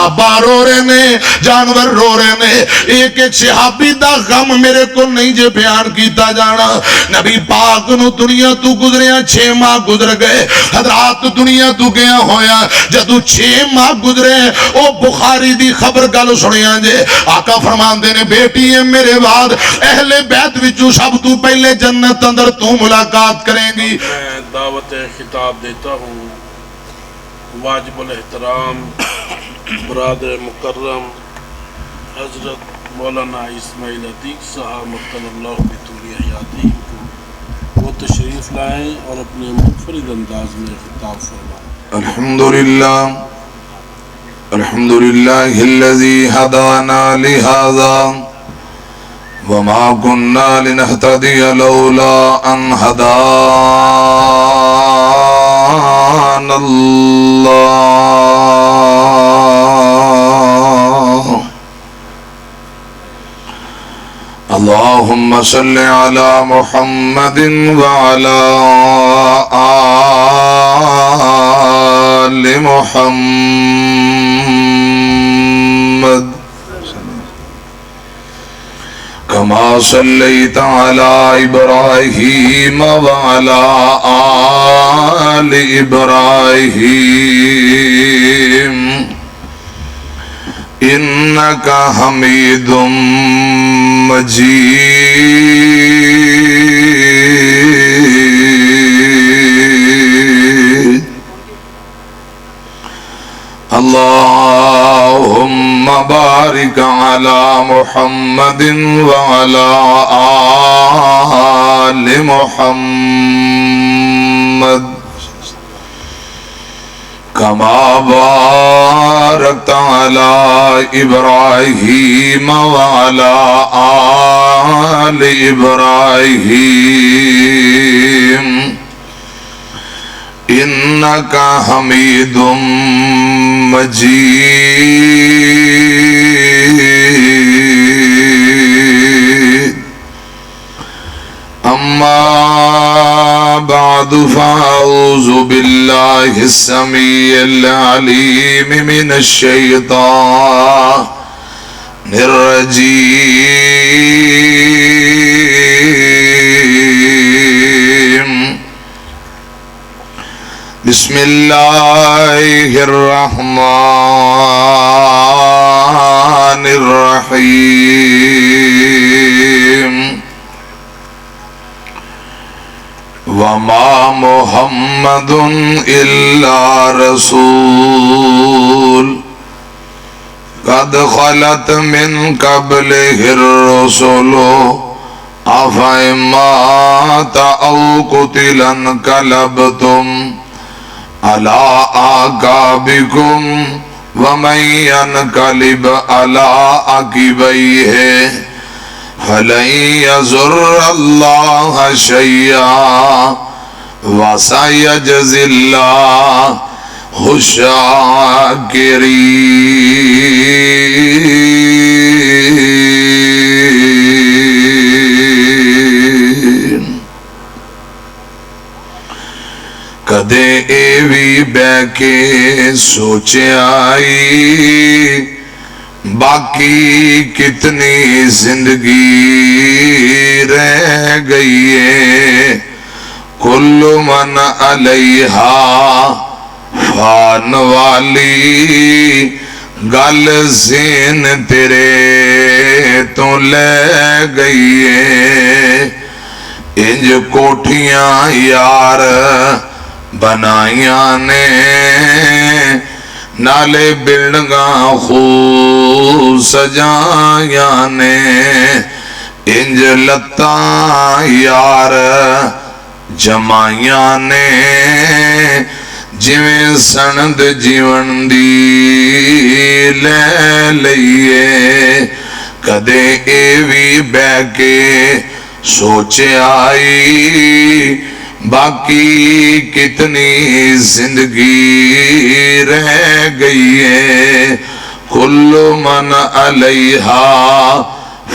صحابہ رو رہے نے، جانور رو رہے نے، ایک ایک صحابی دا غم میرے کو نہیں جے بیان کیتا جانا۔ نبی پاک نو دنیا تو گزریا 6 ماہ گزر گئے، حضرات دنیا تو گیا ہویا، جدو 6 ماہ گزرے او بخاری دی خبر گل سنیا جے، آقا فرماندے نے بیٹی ہے میرے بعد اہل بیت وچوں سب تو پہلے جنت اندر تو ملاقات کریں گی۔ میں دعوت خطاب دیتا ہوں واجب الاحترام برادر مکرم حضرت مولانا اسماعیل عتیق صاحب مطلع اللہ بطول حیاتی کو، وہ تشریف لائیں اور اپنے منفرد انداز میں خطاب فرمائیں۔ الحمدللہ الذی ہدانا لہذا وما كنا لنهتدي لولا ان هدانا الله اللهم صل على محمد وعلى آل محمد كما صليت على إبراهيم وعلى آل إبراهيم إنك حميد مجيد اللهم بارك على محمد وعلى آل محمد كما باركت على إبراهيم وعلى آل إبراهيم إنك حميد مجيد أما بعد فأعوذ بالله السميع العليم من الشيطان الرجيم بسم الله الرحمن الرحيم وما محمد إلا رسول قد خلت من قبله الرسل أفإن مات أو قتل انقلبتم على أعقابكم ومن ينقلب على عقبيه فلن يضر الله شيئا وسيجزي الله الشاكرين کدے ایوی بے کے سوچے آئی باقی کتنی زندگی رہ گئی ہے کل من علیہا فان والی گل زین تیرے تو لے گئی ہے انج کوٹھیاں یار بنائیاں نے نالے بلڈنگاں خوب سجائیاں نے انج لتاں یار جمائیاں نے جویں سند جیون دی لے لئیے کدے ایوی بے کے سوچے آئی باقی کتنی زندگی رہ گئی ہے کل من علیہا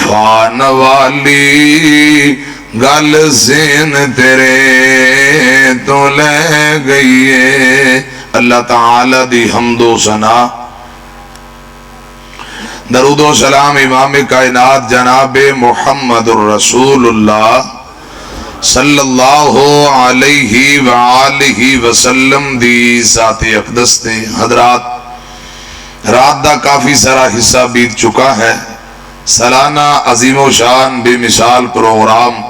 فان والی گل زین تیرے تو لے گئی ہے۔ اللہ تعالی دی حمد و ثنا درود و سلام امام کائنات جناب محمد الرسول اللہ صلی اللہ علیہ وآلہ وسلم دی ذات اقدس نے۔ حضرات، رات دا کافی سارا حصہ بیت چکا ہے۔ سالانہ عظیم و شان بے مثال پروگرام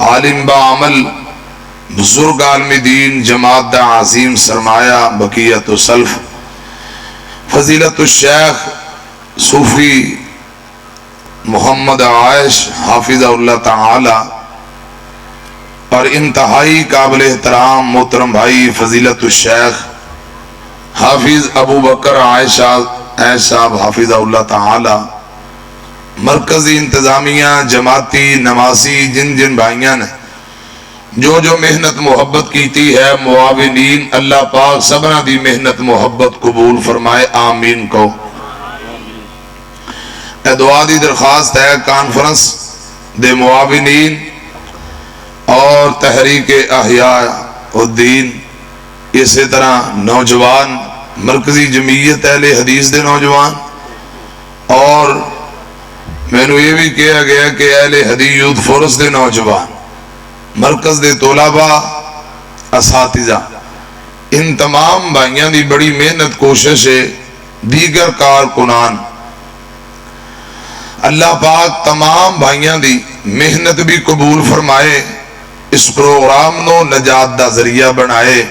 عالم با عمل بزرگ عالم دین جماعت دا عظیم سرمایہ بقیت و سلف فضیلت الشیخ صوفی محمد عائش حافظ اللہ تعالی اور انتہائی قابل احترام محترم بھائی فضیلت الشیخ حافظ ابو بکر عائش صاحب حافظ اللہ تعالی، مرکزی انتظامیہ جماعتی نماسی جن جن بھائیاں نے جو محنت محبت کیتی ہے، معاونین، اللہ پاک سبنا دی محنت محبت قبول فرمائے، آمین کو۔ اے دعا دی درخواست ہے کانفرنس دے معاونین اور تحریک احیاء الدین، اسی طرح نوجوان مرکزی جمعیت اہل حدیث دے نوجوان، اور میں نے یہ بھی کہا گیا کہ اہل حدیث یوتھ فورس دے نوجوان، مرکز دے طلباء، اساتذہ، ان تمام بھائیاں دی بڑی محنت کوشش ہے، دیگر کارکنان، اللہ پاک تمام بھائیاں دی محنت بھی قبول فرمائے، اس پروگرام نو نجات دا ذریعہ بنائے۔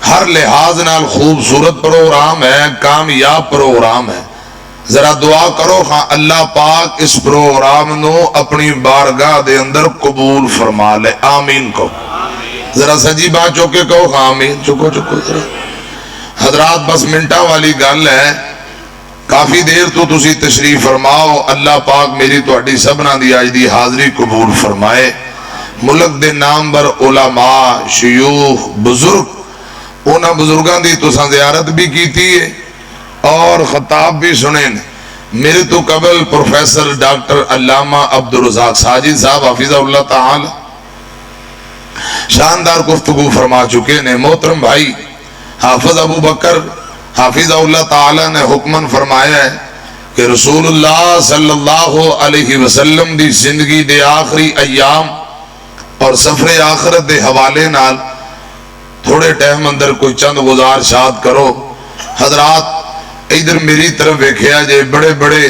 ہر لحاظ نال خوبصورت پروگرام ہے، کامیاب پروگرام ہے۔ ذرا دعا کرو ہاں اللہ پاک اس پروگرام نو اپنی بارگاہ دے اندر قبول فرما لے، آمین کو۔ ذرا سجی بات چوکے کہو ہاں آمین، چکو ذرا۔ حضرات بس منٹا والی گل ہے، کافی دیر تو تسی تشریف فرماؤ، اللہ پاک میری تواڈی سبنا دی آج دی حاضری قبول فرمائے۔ ملک دے نام بر علماء، شیوخ، بزرگ، اونا بزرگاں دی تساں زیارت بھی کیتی ہے اور خطاب بھی سنے۔ میرے تو قبل پروفیسر ڈاکٹر علامہ عبدالرزاق ساجد صاحب حافظ اللہ تعالی شاندار گفتگو فرما چکے نے۔ محترم بھائی حافظ ابو بکر حافظ اللہ تعالی نے حکمن فرمایا ہے کہ رسول اللہ صلی اللہ علیہ وسلم دی زندگی دے آخری ایام اور سفر آخرت دے حوالے نال تھوڑے ٹائم اندر کوئی چند گزارشات کرو۔ حضرات ادھر میری طرف ویکھیا جے، بڑے بڑے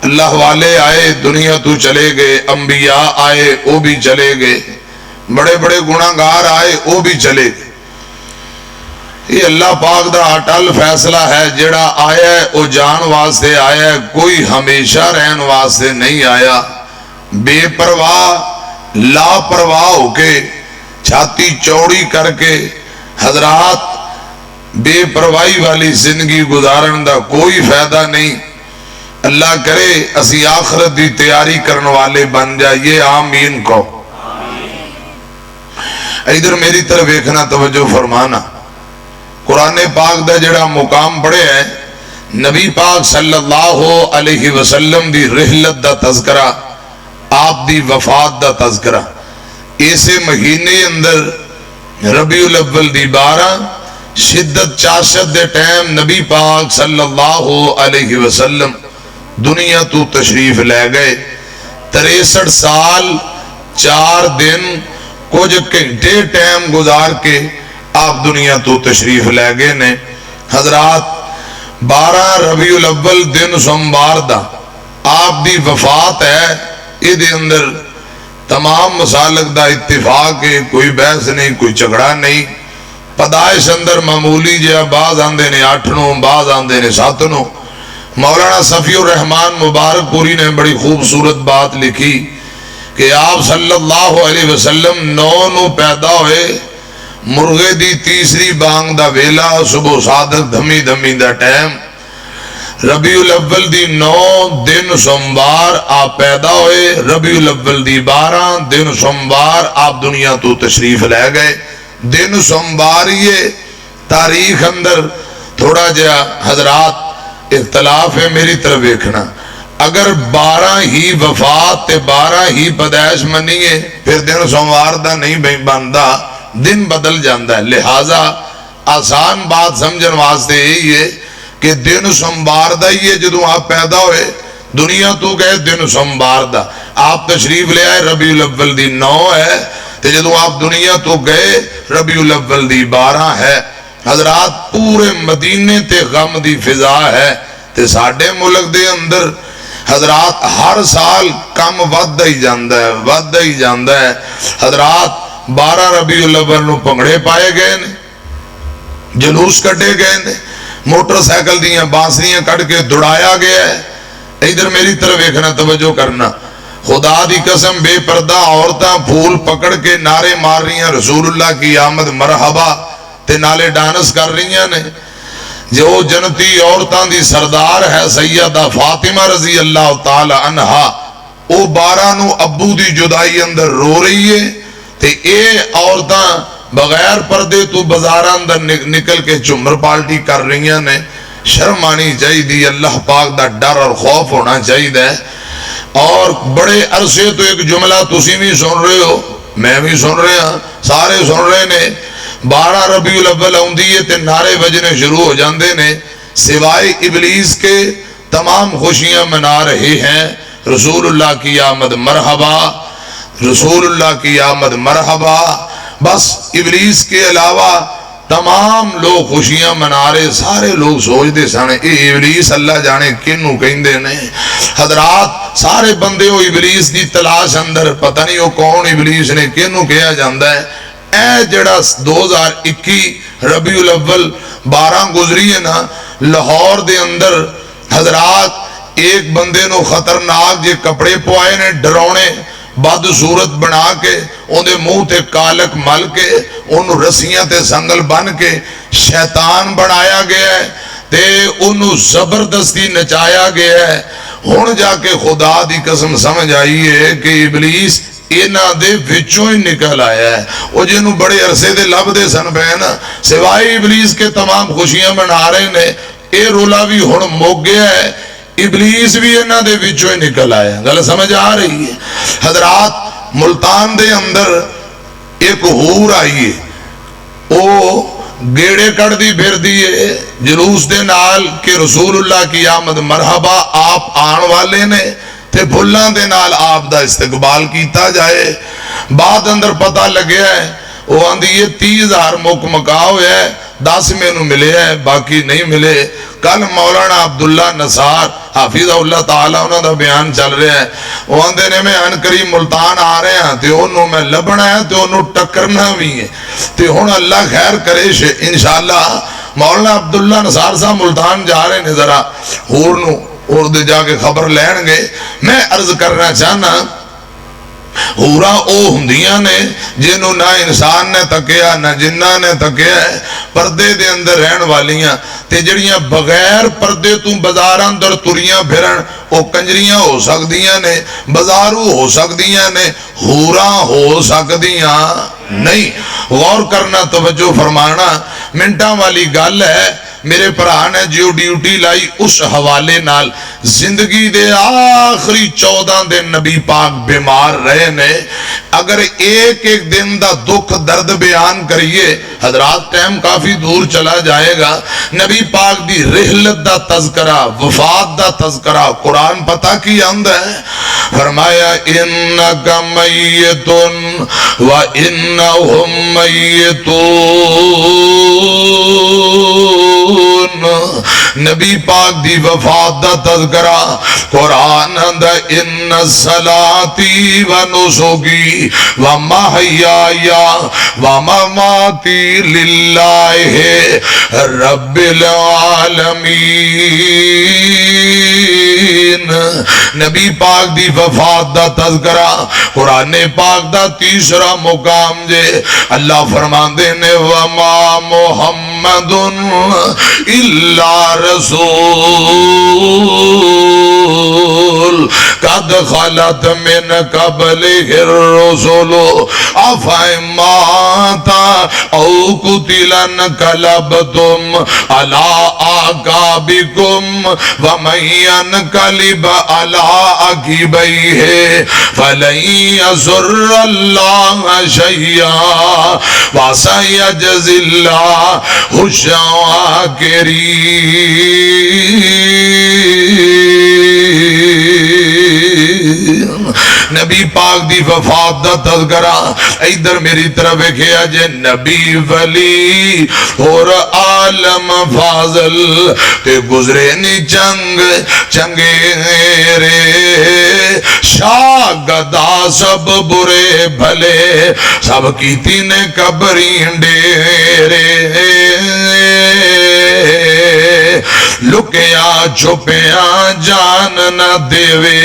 اللہ والے آئے، دنیا تو چلے گئے، انبیاء آئے وہ بھی چلے گئے، بڑے بڑے گناہگار آئے وہ بھی چلے گئے۔ یہ اللہ پاک دا اٹل فیصلہ ہے، جڑا آیا ہے وہ جان واسطے آیا ہے، کوئی ہمیشہ رہن واسطے نہیں آیا۔ بے پرواہ لاپرواہ ہو کے چھاتی چوڑی کر کے حضرات بے پرواہی والی زندگی گزارن دا کوئی فائدہ نہیں۔ اللہ کرے اسی آخرت دی تیاری کرنے والے بن جائیے، آمین کو۔ ادھر میری طرف دیکھنا، توجہ فرمانا۔ قرآن پاک دا جڑا مقام پڑھے ہے، نبی پاک صلی اللہ علیہ وسلم دی رحلت دا تذکرہ، آپ دی وفات دا تذکرہ، ایسے مہینے اندر ربیع الاول دی 12 شدت چاشت دے ٹائم نبی پاک صلی اللہ علیہ وسلم دنیا تو تشریف لے گئے۔ 63 سال 4 دن کچھ گھنٹے ٹائم گزار کے آپ دنیا تو تشریف لے گئے نے۔ حضرات 12 ربیع الاول دن سوموار دا آپ دی وفات ہے، یہ اندر تمام مسالک دا اتفاق ہے، کوئی بحث نہیں، کوئی جھگڑا نہیں۔ پیدائش اندر معمولی جہاں، بعض آندے نے 8 نو، بعض آندے نے 7 نو۔ مولانا صفی الرحمان مبارک پوری نے بڑی خوبصورت بات لکھی کہ آپ صلی اللہ علیہ وسلم 9 نو پیدا ہوئے، مرغے دی تیسری بانگ دا ویلا، صبح صادق دھمی دھمی دا ٹائم، ربیع الاول دی 9 دن سوموار آپ پیدا ہوئے، ربیع الاول دی 12 دن سوموار آپ دنیا تو تشریف لے گئے۔ دن سوموار یہ تاریخ اندر تھوڑا جا حضرات اختلاف ہے، میری طرف دیکھنا۔ اگر 12 ہی وفات تے 12 ہی پیدائش منیے، پھر دن سوموار دا نہیں بنتا، دن بدل جاندہ ہے۔ لہذا آسان بات سمجھن واسطے یہی ہے کہ دن سوموار دا ہی ہے جدوں آپ پیدا ہوئے دنیا تو گئے دن سوموار دا آپ تشریف لے آئے ربیع الاول دی 9 ہے تے جدوں آپ دنیا تو گئے ربیع الاول دی 12 ہے حضرات پورے مدینے تے غم دی فضا ہے تے ساڈے ملک دے اندر حضرات ہر سال کم ودھدا ہی جاندا ہے حضرات 12 ربیع الاول نو پنگڑے پائے گئے نے جلوس کٹے گئے نے موٹر سائیکل دیاں بانسریاں کٹ کے دوڑایا گیا ہے ادھر میری طرف دیکھنا توجہ کرنا خدا دی قسم بے پردہ عورتاں پھول پکڑ کے نعرے مار رہی ہیں رسول اللہ کی آمد مرحبا تے نالے ڈانس کر رہی ہیں نے جو جنتی عورتاں دی سردار ہے سیدہ فاطمہ رضی اللہ تعالی عنہا او 12 نو ابو دی جدائی اندر رو رہی ہے تے اے عورتاں بغیر پردے تو بازار اندر نکل کے چمر پالٹی کر رہی ہیں نے شرم آنی چاہیے اللہ پاک دا ڈر اور خوف ہونا چاہیے اور بڑے عرصے تو ایک جملہ تسی بھی سن رہے ہو میں بھی سن رہے ہاں سارے سن رہے نے 12 ربیع الاول آندی ہے تے نعرے بجنے شروع ہو جاندے نے سوائے ابلیس کے تمام خوشیاں منا رہے ہیں رسول اللہ کی آمد مرحبا رسول اللہ کی آمد مرحبا بس ابلیس کے علاوہ تمام لوگ خوشیاں منا رہے سارے لوگ سوچتے سن اے ابلیس اللہ جانے کنوں کہندے نے حضرات سارے بندے ہو ابلیس دی تلاش اندر پتہ نہیں وہ کون ابلیس نے کنوں کہا جاندہ ہے اے جڑا 2021 ربیع الاول 12 گزری ہے نا لاہور دے اندر حضرات ایک بندے نو خطرناک جے کپڑے پوائے نے ڈرونے بد صورت بنا کے اندے منہ تے کالک مل کے انہوں رسیاں تے سنگل بن کے شیطان بنایا گیا ہے تے انہوں زبردستی نچایا گیا ہے ہون جا کے خدا دی قسم سمجھ آئی ہے کہ ابلیس اینا دے وچوں ہی نکل آیا ہے وہ جنہوں بڑے عرصے دے لب دے سن پہنا سوائے ابلیس کے تمام خوشیاں بنا رہے نے اے رولا بھی ہون موگ گیا ہے ابلیس بھی اینا دے وچوں ہی نکل آیا غلط سمجھ آ رہی ہے حضرات ملتان دے اندر ایک حور آئی ہے او گیڑے کڑ دی پھر دیئے جلوس دے نال کہ رسول اللہ کی آمد مرحبا آپ آن والے نے تے بھلان دے نال آپ دا استقبال کیتا جائے بعد اندر پتہ لگیا ہے وہ آندھی یہ 30,000 مکاؤ ہے 10 میں نو ملے ہیں باقی نہیں ملے کل مولانا عبداللہ نصار حافظ اللہ تعالیٰ انہوں دا بیان چل رہے ہیں وہ آندھے نے میں انکری ملتان آ رہے ہیں تے انہوں میں لبنا ہے تے انہوں ٹکرنا بھی ہے تے ہون اللہ خیر کرے انشاءاللہ مولانا عبداللہ نصار صاحب ملتان جا رہے ہیں ذرا اور دے جا کے خبر لین گے میں عرض کرنا چاہنا ہورا او ہندیاں نے جنہوں نہ انسان نے تکیا نہ جنہ نے تکیا ہے پردے دے اندر رہن والیاں تے جڑیاں بغیر پردے تو بازار اندر تریاں پھرن او کنجریاں ہو سکدیاں نے بازارو ہو سکدیاں نے ہورا ہو سکدیاں نہیں غور کرنا توجہ فرمانا منٹاں والی گل ہے میرے پرہا نے جو ڈیوٹی لائی اس حوالے نال زندگی دے آخری 14 دن نبی پاک بیمار رہے نے اگر ایک ایک دن دا دکھ درد بیان کریے حضرات ٹائم کافی دور چلا جائے گا نبی پاک دی رحلت دا تذکرہ وفات دا تذکرہ قرآن پتہ کی اند ہے فرمایا انکا میتن و انہم میتون نبی پاک دی وفات دا تذکرہ قرآن دا ان صلاتی و نسکی و محیایا و مماتی للہ رب العالمین نبی پاک دی وفات دا تذکرہ قرآن پاک دا تیسرا مقام جے اللہ فرمان دینے وما محمد الا رسول کا قد خلت من قبله الرسل افإن مات او قتل انقلبتم على اعقابكم ومن ينقلب على عقبيه فلن يضر الله شيئا وسيجزي الله الشاکرین۔ نبی پاک دی وفات دا تذکرہ ادھر میری طرف ویکھیا جے نبی ولی اور عالم فاضل تے گزرے نی جنگ چنگیرے شاہ گدا سب برے بھلے سب کیتی نے قبرین ڈیرے لکیا چھپیا جان نہ دیوے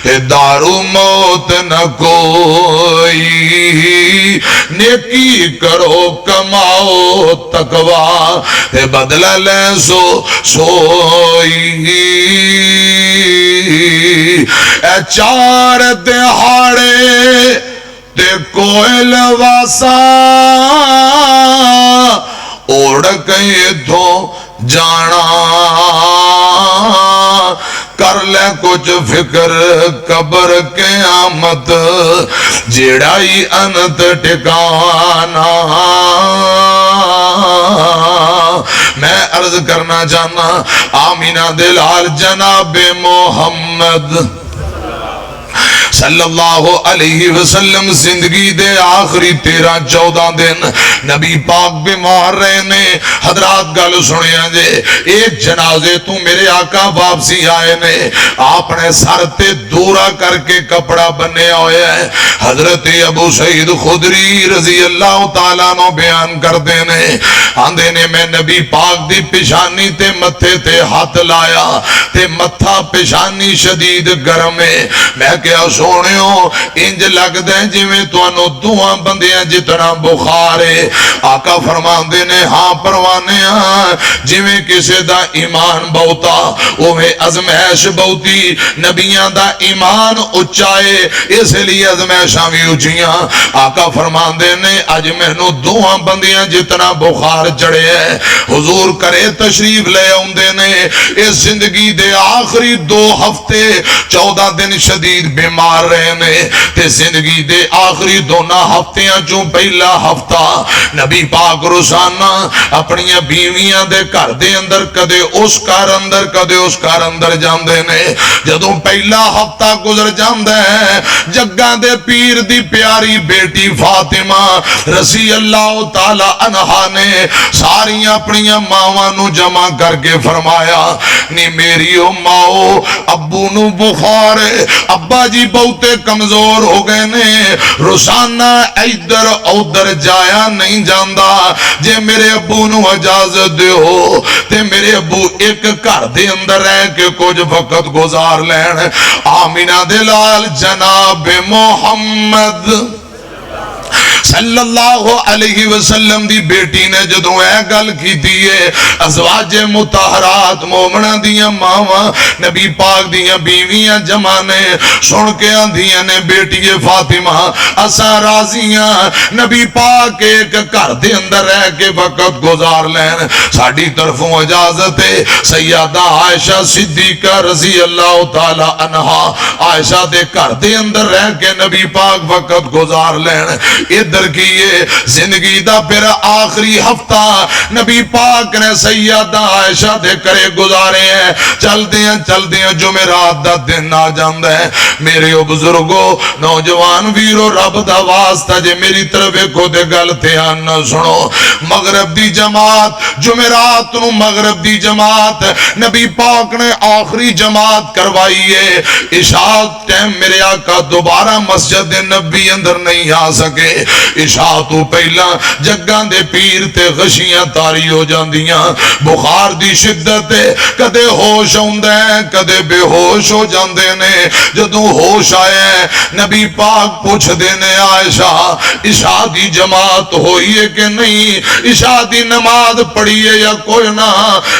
تے دارو موت نہ کوئی نیکی کرو کماؤ تقوی تے بدلہ لے سوئی اے چار دہاڑے تے کوئل واسا اوڑ گئے تو جانا کر لے کچھ فکر قبر قیامت جیڑائی انت ٹکانا۔ میں عرض کرنا چاہنا آمینہ دلال جناب محمد صلی اللہ علیہ وسلم زندگی دے آخری 13-14 دن نبی پاک بیمار رہے نے۔ حضرات گل سنیا جے ایک جنازے تو میرے آقا واپسی آئے نے آپ نے سر تے دورا کر کے کپڑا بننے ہوئے ہیں۔ حضرت ابو سعید خدری رضی اللہ تعالیٰ نو بیان کر دینے آندے نے میں نبی پاک دی پیشانی تے متھے تے ہاتھ لایا تے متھا پیشانی شدید گرم ہے۔ میں کیا سونیوں انج لگ دیں جی میں تو انو دعا بندیاں جتنا بخار ہے۔ آقا فرمان دینے ہاں پروانے ہاں جی میں کسے دا ایمان بہتا اوہ ازمائش بہتی نبیاں دا ایمان اچائے اس لیے ازمائشاں بھی اچھیاں۔ آقا فرمان دینے اج میں نو دعا بندیاں جتنا بخار چڑھے ہے حضور کرے تشریف لے آن دینے اس زندگی دے آخری 2 ہفتے 14 دن شدید بیمار رہے نے تے زندگی دے آخری 2 ہفتیاں چوں پہلا ہفتہ نبی پاک روزانہ اپنی بیویاں دے گھر دے اندر کدے اس کار اندر کدے اس کار اندر جاندے نے۔ جدوں پہلا ہفتہ گزر جاندے ہیں جگاں دے پیر دی پیاری بیٹی فاطمہ رضی اللہ تعالی عنہا نے ساری اپنی ماواں نو جمع کر کے فرمایا نی میری او ماؤ ابو نو بخار ابا جی بہتے کمزور ہو گئے نے روزانہ ادھر ادھر جایا نہیں جاندا جے میرے ابو نو اجازت دیو تے میرے ابو ایک گھر دے اندر رہ کے کچھ وقت گزار لین۔ آمینہ دلال جناب محمد صلی اللہ علیہ وسلم دی بیٹی نے جدوں اے گل کی دیئے ازواج مطہرات مومنہ دیاں ماواں نبی پاک دیاں بیویاں جمانے سن کے آندیاں نے بیٹی فاطمہ اسا راضیاں نبی پاک ایک گھر دے اندر رہ کے وقت گزار لین ساڑی طرفوں اجازت ہے۔ سیدہ عائشہ صدیقہ رضی اللہ تعالی عنہا عائشہ دے گھر دے اندر رہ کے نبی پاک وقت گزار لین۔ ادھر کیے زندگی دا پھر آخری ہفتہ نبی پاک نے سیدہ عائشہ دے کرے گزارے ہیں۔ چل دیاں جمعرات دا دن آ جاندہ ہے۔ میرے او بزرگو نوجوان ویرو رب دا واسطہ جے میری طرف ایکو دے گل دھیان نہ سنو مغرب دی جماعت جمعرات نو مغرب دی جماعت نبی پاک نے آخری جماعت کروائی ہے۔ عشاء ٹائم میرے آقا دوبارہ مسجد نبی اندر نہیں آ سکے عشاء تو پہلا جگاں دے پیر تے غشیاں تاری ہو جاندیاں بخار دی شدت کدے ہوش آوندا ہے کدے بے ہوش ہو جاندے نے جدوں ہوش آیا نبی پاک پوچھ دینے عائشہ عشاء دی جماعت ہوئی ہے کہ نہیں عشاء دی نماز پڑھی ہے یا کوئی نہ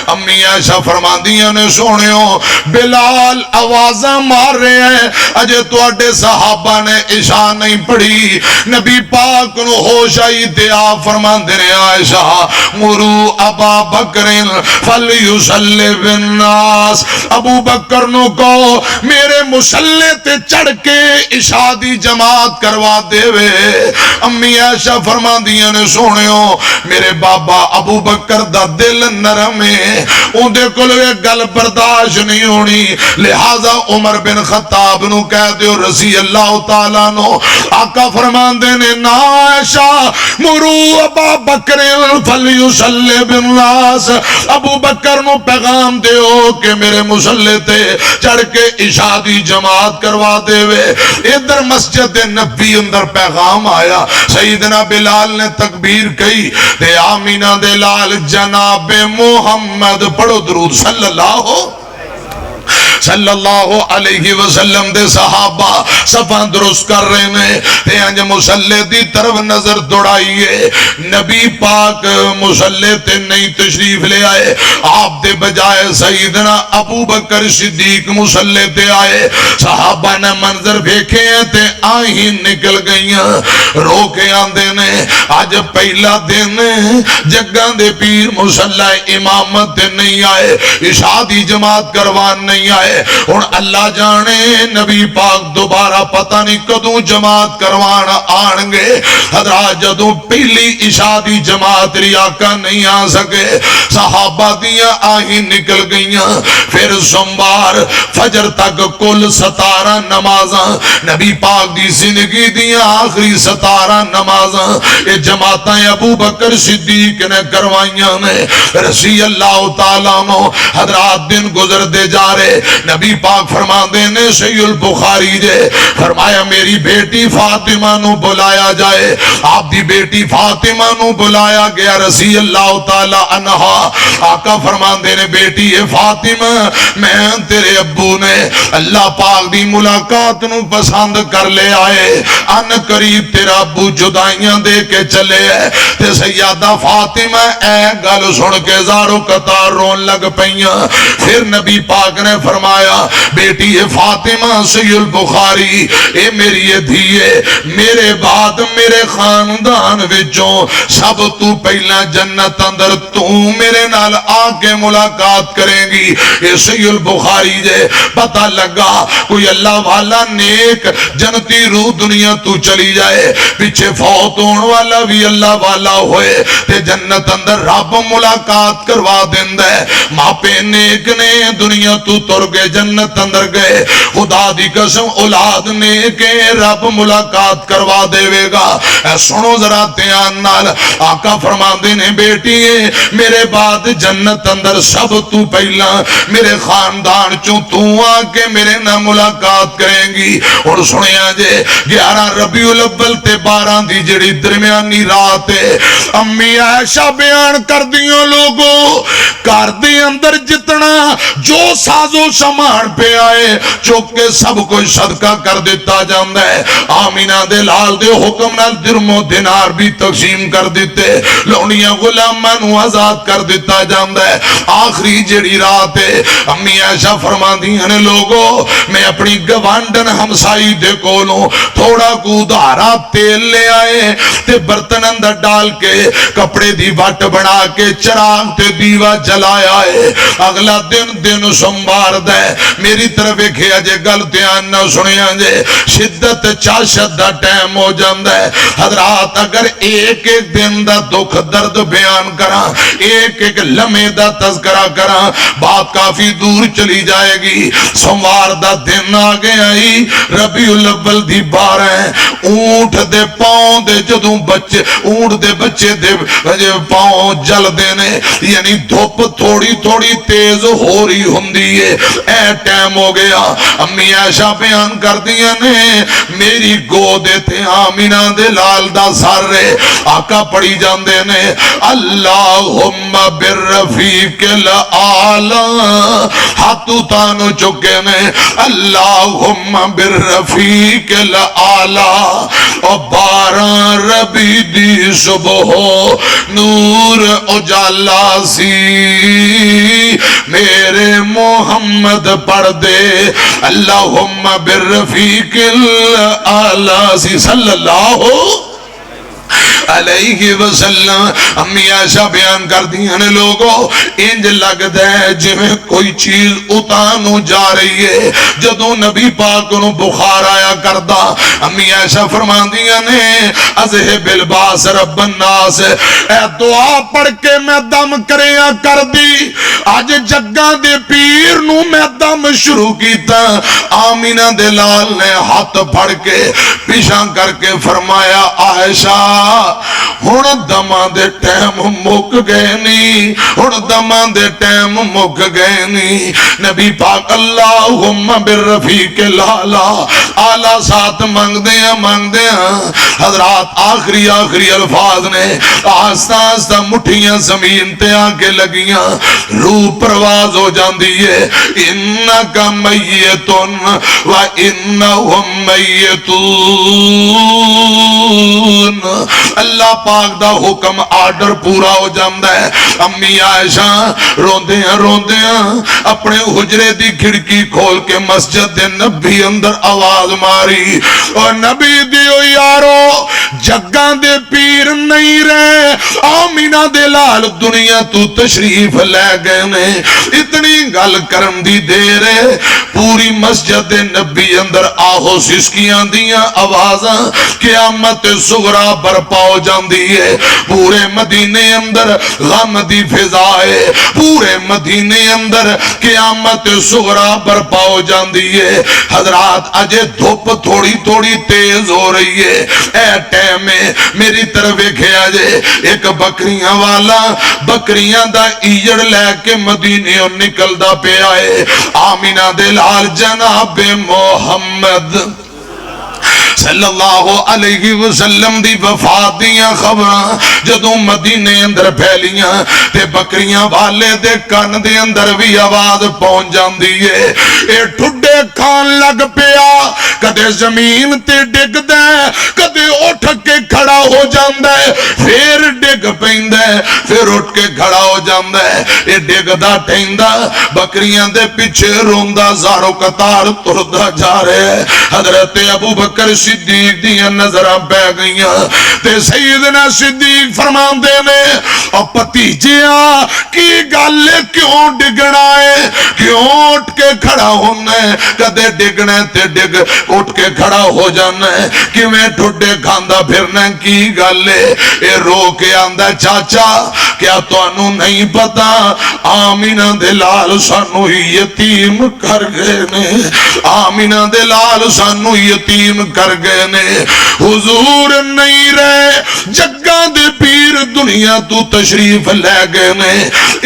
امی عائشہ فرماندیاں نے سونیو بلال آوازاں مار رہے ہیں اجے تواڈے صحابہ نے عشاء نہیں پڑھی نبی پاک نو ہوش آئی تے آپ فرماندے نے عائشہ مرو ابا بکر فلیصلی بالناس ابو بکر نو کو میرے مصلی تے چڑھ کے عشاء دی جماعت کروا دے وے امی عائشہ فرماندیاں نے سونیو میرے بابا ابو بکر دا دل نرم ہے اون دے کول گل برداشت نہیں ہونی لہذا عمر بن خطاب نو کہہ دیو رضی اللہ تعالیٰ نو آقا فرماندے نے نا عائشہ مرو ابا بکر فلیصلی بالناس ابو بکر نو پیغام دیو کہ میرے مصلی تے چڑھ کے عشاء دی جماعت کروا دے وے ادھر مسجد نبی اندر پیغام آیا سیدنا بلال نے تکبیر کہی تے آمینہ دے لال جناب محمد پڑھو درود صلی اللہ علیہ وسلم دے صحابہ صفاں درست کر رہے ہیں تے انج مصلی دی طرف نظر دوڑائیے نبی پاک مصلی تے نہیں تشریف لے آئے آپ دے بجائے سیدنا ابو بکر صدیق مصلی تے آئے صحابہ نے منظر دیکھے ہیں تے آہیں نکل گئیاں رو کے آندے نے آج پہلا دن جگاں دے پیر مصلی امامت تے نہیں آئے عشاء دی جماعت کروان نہیں آئے اور اللہ جانے نبی پاک دوبارہ پتہ نہیں کدوں جماعت کروان آنگے حضرات جدوں پہلی عشاء دی جماعت ریاکہ نہیں آ سکے صحابہ دیاں آہیں نکل گئیاں پھر سوموار فجر تک کل 17 نمازاں نبی پاک دی زندگی دیاں آخری 17 نمازاں یہ جماعتیں ابو بکر صدیق نے کروائیاں نے رضی اللہ تعالیٰ عنہ حضرات دن گزر دے جا رہے نبی پاک فرماندے نے صحیح البخاری جے فرمایا میری بیٹی فاطمہ نو بلایا جائے آپ دی بیٹی فاطمہ نو بلایا گیا رضی اللہ تعالی عنہا آقا فرماندے نے بیٹی فاطمہ میں تیرے ابو نے اللہ پاک دی ملاقات نو پسند کر لے آئے ان قریب تیرا ابو جدائیاں دے کے چلے ہے تے سیدہ فاطمہ اے گل سن کے زارو قطار رون لگ پئیاں پھر نبی پاک نے فرمایا بیٹی فاطمہ صحیح البخاری اے میری دھیے میرے بعد میرے خاندان وچوں سب تو پہلا جنت اندر تو میرے نال آکے ملاقات کریں گی یہ صحیح البخاری جے پتہ لگا کوئی اللہ والا نیک جنتی روح دنیا تو چلی جائے پیچھے فوت ہون والا بھی اللہ والا ہوئے تے جنت اندر رب ملاقات کروا دیندہ ہے ماپے نیک نے دنیا تو تر گئے جنت اندر گئے خدا دی قسم اولاد نے کہ رب ملاقات کروا دے گا اے سنو ذرا دھیان نال آقا فرماندے نے بیٹی میرے بعد جنت اندر سب تو پہلا میرے خاندان چوں تو آ کے میرے نہ ملاقات کریں گی اور سنیا جے 11 ربیع الاول تے 12 دی جڑی درمیانی رات ہے امی عائشہ بیان کر دیوں لوگوں کار دے اندر جتنا جو سازو سامان پہ آئے چوکے سب کو صدقہ کر دیتا جاندہ ہے آمینہ دے لال دے حکم نال درم و دینار بھی تقسیم کر دیتے لونیاں غلامان آزاد کر دیتا جاندہ ہے آخری جڑی رات ہے امی عائشہ فرماندی ہیں لوگوں میں اپنی گوانڈن ہمسائی دے کولوں تھوڑا کو دھارا تیل لے آئے تے برتن اندر ڈال کے کپڑے دی وٹ بنا کے چراغ تے دیوہ جلایا ہے اگلا دن سوموار دے میری طرف ایک اجے گل دھیان نہ سنیا جے شدت چاشت دا ٹائم ہو جاندہ ہے حضرات اگر ایک ایک دن دا دکھ درد بیان کرا ایک ایک لمحے دا تذکرہ کرا بات کافی دور چلی جائے گی سوموار دا دن آگے آئی ربیع الاول دی 12 اونٹ دے پاؤں دے جدوں بچے اونٹ دے بچے دے پاؤں جل دینے یعنی دھوپ تھوڑی تھوڑی تیز ہو رہی ہوندی ہے ٹائم ہو گیا. امی عائشہ بیان کر دیا نے میری گود تے آمینہ دے لال دا سر رہے. آقا پڑھی جاندے نے اللہم بالرفیق العالی, ہاتھو تانو چکے نے اللہم بالرفیق العالی. اور 12 ربی دی صبح نور اجالا سی میرے محمد پڑھ دے اللہم بالرفیق العالی سی صلی اللہ علیہ وسلم. امی عائشہ بیان کر دیا نے لوگوں انج لگتا ہے جویں کوئی چیز اتانو جا رہی ہے. جدوں نبی پاک نو بخار آیا کردا امی عائشہ فرمان دیا نے اذہب الباس رب الناس, اے دعا پڑھ کے میں دم کریا کر دی. آج جگاں دے پیر نو میں دم شروع کیتا. آمینہ دے لال نے ہاتھ پھڑ کے پیشاں کر کے فرمایا عائشہ ہن دماں دے ٹائم مک گئے نہیں, ہن دماں دے ٹائم مک گئے نہیں. نبی پاک اللہم بالرفیق العالی اعلی ساتھ مانگ دیاں حضرات آخری الفاظ نے آہستہ آہستہ مٹھیاں زمین تے آ کے لگیاں, روح پرواز ہو جاندی ہے. انکا میتن و انہم میتون. اللہ پاک دا حکم آرڈر پورا ہو جاندہ ہے. امی عائشہ روندیاں اپنے حجرے دی کھڑکی کھول کے مسجد دے نبی اندر آواز ماری اور نبی دیو یارو جگاں دے پیر نہیں رہے, آمینہ دے لال دنیا تو تشریف لے گئے نے. اتنی گل کرن دی دیر ہے پوری مسجد دے نبی اندر آہو سسکیاں دیاں آوازاں قیامت صغرا برپا ہو جاندی ہے. پورے مدینے اندر غم دی فضا ہے, پورے مدینے اندر قیامت صغرا برپا ہو جاندی ہے. حضرات اجے دھوپ تھوڑی تھوڑی تیز ہو رہی ہے. اے ٹائم میں میری طرف کھیا جے ایک بکریاں والا بکریاں دا ایجڑ لے کے مدینے نکل دا پہ آئے. آمینہ دے لال جناب محمد صلی اللہ علیہ وسلم دی وفات دیاں خبراں جدوں مدینے اندر پھیلیاں تے بکریاں والے دے کان دے اندر بھی آواز پہنچ جاندی ہے. اے ٹھڈے کھان لگ پیا, کدے زمین تے ڈگ دے, کدے اٹھ کے کھڑا ہو جاندہ ہے, پھر ڈگ پیندہ ہے, پھر اٹھ کے کھڑا ہو جاندہ ہے. اے ڈگ دا ٹھیندہ بکریاں دے پیچھے روندہ زارو قطار تردہ جا رہے ہیں. حضرت ابو بکر صدیق دیاں نظرہ پہ گئیاں تے سیدنا صدیق فرمان دے نے اور پتیجیاں کی گالے کیوں ڈگنا ہے, کیوں اٹھ کے کھڑا ہونا ہے, کدے ڈگنا ہے تے ڈگ اٹھ کے کھڑا ہو جانا ہے, کہ میں ٹھڈے کھاندہ پھرنا کی گالے. اے رو کے آندہ چاچا کیا تو انہوں نہیں پتا آمینہ دے لال سانو یتیم کر گئے نے, آمینہ دے لال سانو یتیم کر گئے نے. حضور نہیں رہے جگاں دے پیر دنیا تو تشریف لے گئے نے.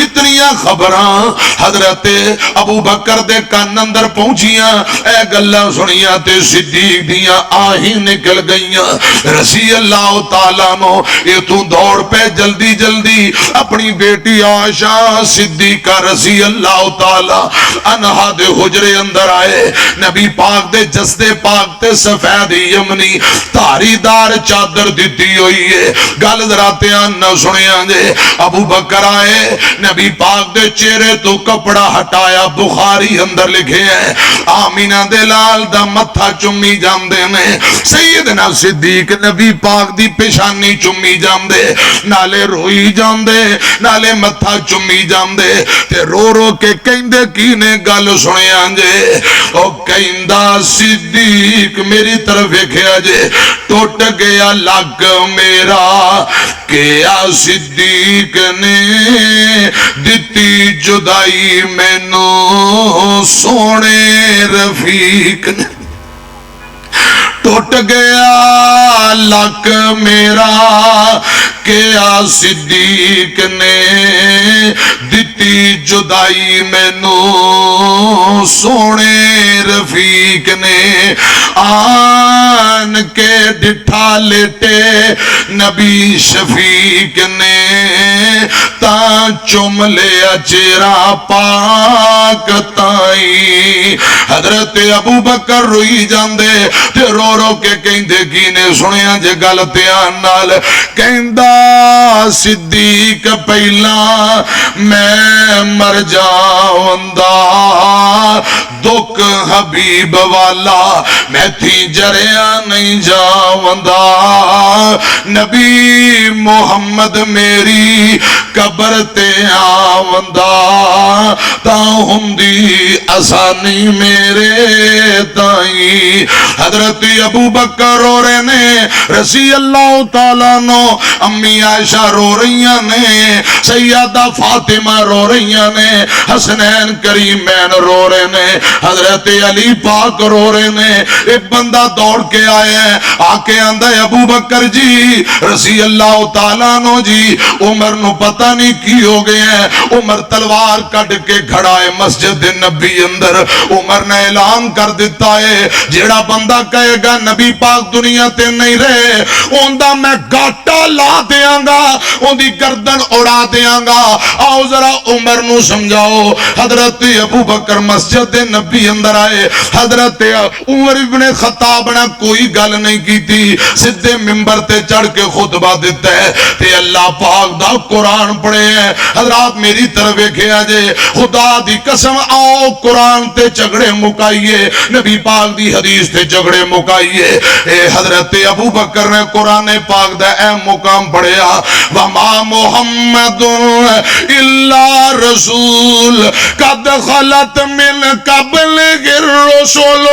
اتنیاں خبراں حضرت ابو بکر دے کان اندر پہنچیاں. اے گلہ سنیاں تے صدیق دیاں آہیں نکل گئیاں. رضی اللہ تعالیٰ نو یہ تو دوڑ پہ جلدی جلدی اپنی بیٹی عائشہ صدیقہ رضی اللہ تعالیٰ عنہا دے حجرے اندر آئے. نبی پاک دے جسدے پاک تے سفید یمنی تاری دار چادر دیتی ہوئی ہے. گل ذرا دھیان نہ سنیاں جے. ابو بکر آئے, نبی پاک دے چہرے تو کپڑا ہٹایا, بخاری اندر لکھے ہیں آمینہ دے لال دا متھا چمی جاندے نے. سیدنا صدیق نبی پاک دی پیشانی چمی جاندے, نالے روئی جاندے, نالے متھا چمی جاندے تے رو رو کے کہندے کی نے گل سنیاں جے. او کہندہ صدیق میری طرف کھیا جے ٹوٹ گیا لگ میرا, کیا صدیق نے دتی جدائی مینوں سونے رفیق نے. ٹوٹ گیا لک میرا کہ آ صدیق نے دتی جدائی مینو سونے رفیق نے آن کے ڈٹھا لیٹے نبی شفیق نے تا چم لیا چہرہ پاک تائی حضرت ابو بکر روئی جاندے تے رو رو کے کہندے کی نے سنیا جے گل دھیان نال کہندا صدیق پہلا میں مر جاوندا دکھ حبیب والا میں تھی جریا نہیں جاوندا نبی محمد میری قبر تے آوندا تا ہندی آسانی میرے تائی حضرت ابو بکر رو رہے نے رضی اللہ تعالیٰ نو امی عائشہ رو رہی نے سیدہ فاطمہ رو رہی نے حسنین کریمین رو رہے نے حضرت علی پاک رو رہے نے ایک بندہ دوڑ کے آئے ہیں آکے آندہ ابو بکر جی رضی اللہ تعالیٰ نو جی عمر نو پتہ نہیں کی ہو گئے ہیں عمر تلوار کٹ کے کھڑا ہے مسجد نبی اندر عمر نے اعلان کر دیتا ہے جیڑا بندہ کہے گا نبی پاک دنیا تے نہیں رہے اوندہ میں گاٹا لا دیاں گا اوندی گردن اڑا دیاں گا آؤ ذرا عمر نو سمجھاؤ حضرت ابو بکر مسجد نبی اندر آئے حضرت عمر ابن خطاب نے کوئی گل نہیں کی تھی سدھے ممبر تے چڑھ کے خطبہ دیتا ہے تے اللہ پاک دا قرآن پڑھے ہیں حضرات میری طرف ایک آجے خدا دی قسم آؤ قرآن تے جھگڑے مکائیے نبی پاک دی حدیث تے جھگڑے مکائیے اے حضرت ابو بکر نے قرآن پاک دا اے مقام پڑھیا وما محمد الا رسول قد خلت من قبل الرسل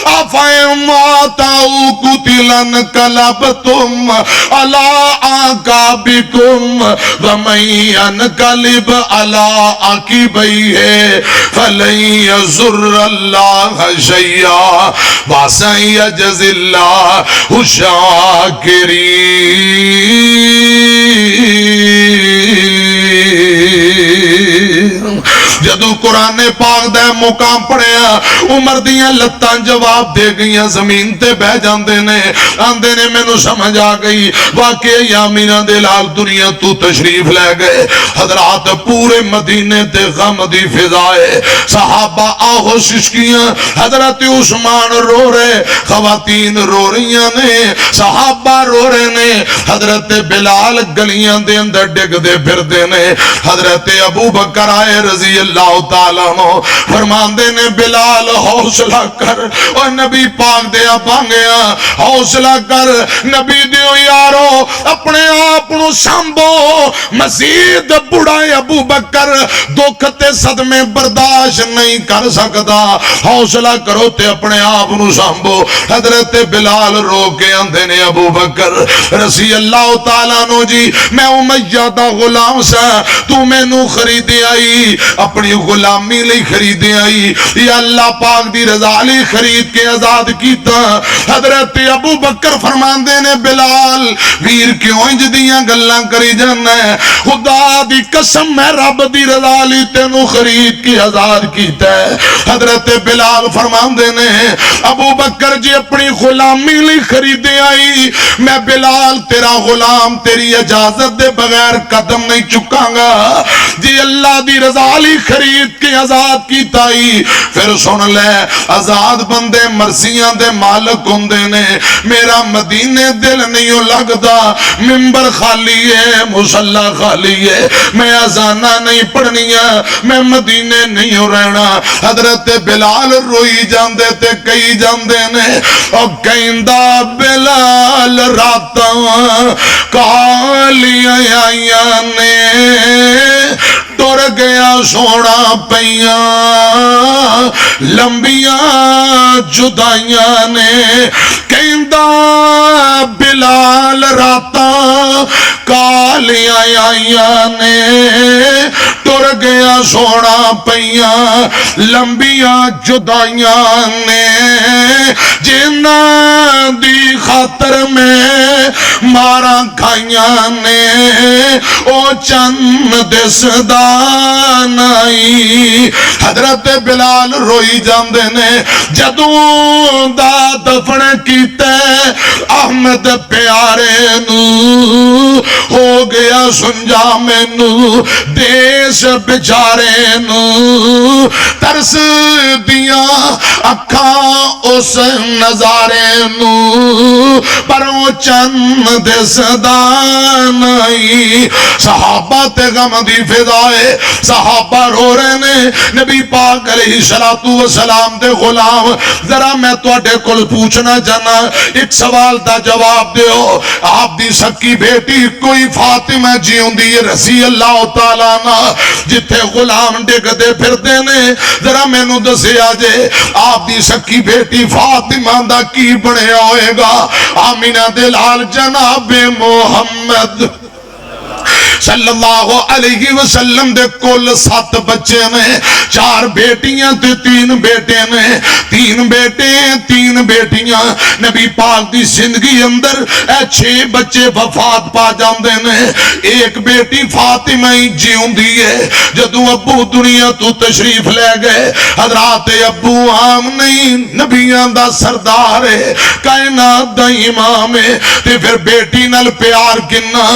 افئن ماتوا قتلا انقلبتم على اعقابكم ومن ينقلب على عقبيه فلن يضر الله شيئا وسيجزي الله الشاكرين جدو قرآن پاک دے مقام پڑھیا عمر دیاں لتاں جواب دے گئیاں زمین تے بہ جاندے نے آندے نے میں نو سمجھ آ گئی واقعی یامینہ دلال دنیا تو تشریف لے گئے حضرات پورے مدینے تے غم دی فضائے صحابہ آہو ششکیاں حضرت عثمان رو رہے خواتین رو رہیاں نے صحابہ رو رہے نے حضرت بلال گلیاں دے اندر ڈگ دے پھر دے نے حضرت ابو بکر آئے رضی اللہ تعالیٰ نو فرمان دے نے بلال حوصلہ کر اور نبی پاک دیا پانگیا حوصلہ کر نبی دیو یارو اپنے آپ نو سامبو مزید بڑا ابو بکر دکھتے صدمے برداشت نہیں کر سکتا حوصلہ کرو تے اپنے آپ نو سامبو حضرت بلال رو کے اندھے نے ابو بکر رضی اللہ تعالیٰ نو جی میں امیہ دا غلام سا تو میں نو خریدے آئی اپنی غلامی لئی خریدے آئی یا اللہ پاک دی رضا لی خرید کے آزاد کیتا حضرت ابو بکر فرمان دینے بلال ویر کیوں انج دیاں گلاں کری جانا ہے خدا دی قسم میں رب دی رضا لی تینو خرید کے آزاد کیتا ہے حضرت بلال فرمان دینے ابو بکر جی اپنی غلامی لئی خریدے آئی میں بلال تیرا غلام تیری اجازت دے بغیر قدم نہیں چکاں گا جی اللہ دی رضا لی خرید کے آزاد کی تائی پھر سن لے آزاد بندے مرضیاں دے مالک ہوندے نے میرا مدینے دل نہیں لگدا ممبر خالی ہے مصلی خالی ہے میں اذانہ نہیں پڑھنیاں میں مدینے نہیں رہنا حضرت بلال روئی جاندے تے کئی جاندے نے اور کہندہ بلال راتاں کالیاں آئیاں نے ٹر گیا سونا پیاں لمبیاں جدائیاں نے کہندہ بلال راتاں کالیاں آئیاں نے ٹر گیا سونا پیاں لمبیاں جدائیاں نے جنہاں دی خاطر میں مارا کھائیاں نے او چند دسدا نہیں حضرت بلال روئی جاندے نے جدوں دا دفن کیتے احمد پیارے نو ہو گیا سنجا مینو دیس بچارے نو ترس دیاں اکھاں اس نظارے نو پر وہ چند دسدا نہیں صحابہ تے غم دی فضائے صحابہ رو رہے نے نبی پاک علیہ السلام دے غلام ذرا میں تواڈے کول پوچھنا چاہنا ایک سوال دا جواب دیو آپ دی سکی بیٹی کوئی فاطمہ جیوندی رضی اللہ تعالیٰ عنہ جتھے غلام ڈگ دے پھردے نے ذرا مینوں دسیا جے آپ دی سکی بیٹی فاطمہ دا کی بنیا ہوئے گا آمینہ دے لال جناب محمد صلی اللہ علیہ وسلم دے کل 7 بچے نے 4 بیٹیاں تے 3 بیٹے نے 3 بیٹے 3 بیٹیاں نبی پاک دی زندگی اندر 6 بچے وفات پا جاندے نے ایک بیٹی فاطمہ ہی جیوندی ہے جدوں ابو دنیا تو تشریف لے گئے حضرات ابو عام نہیں نبیاں دا سردار ہے کائنات دا امام ہے تے پھر بیٹی نال پیار کنا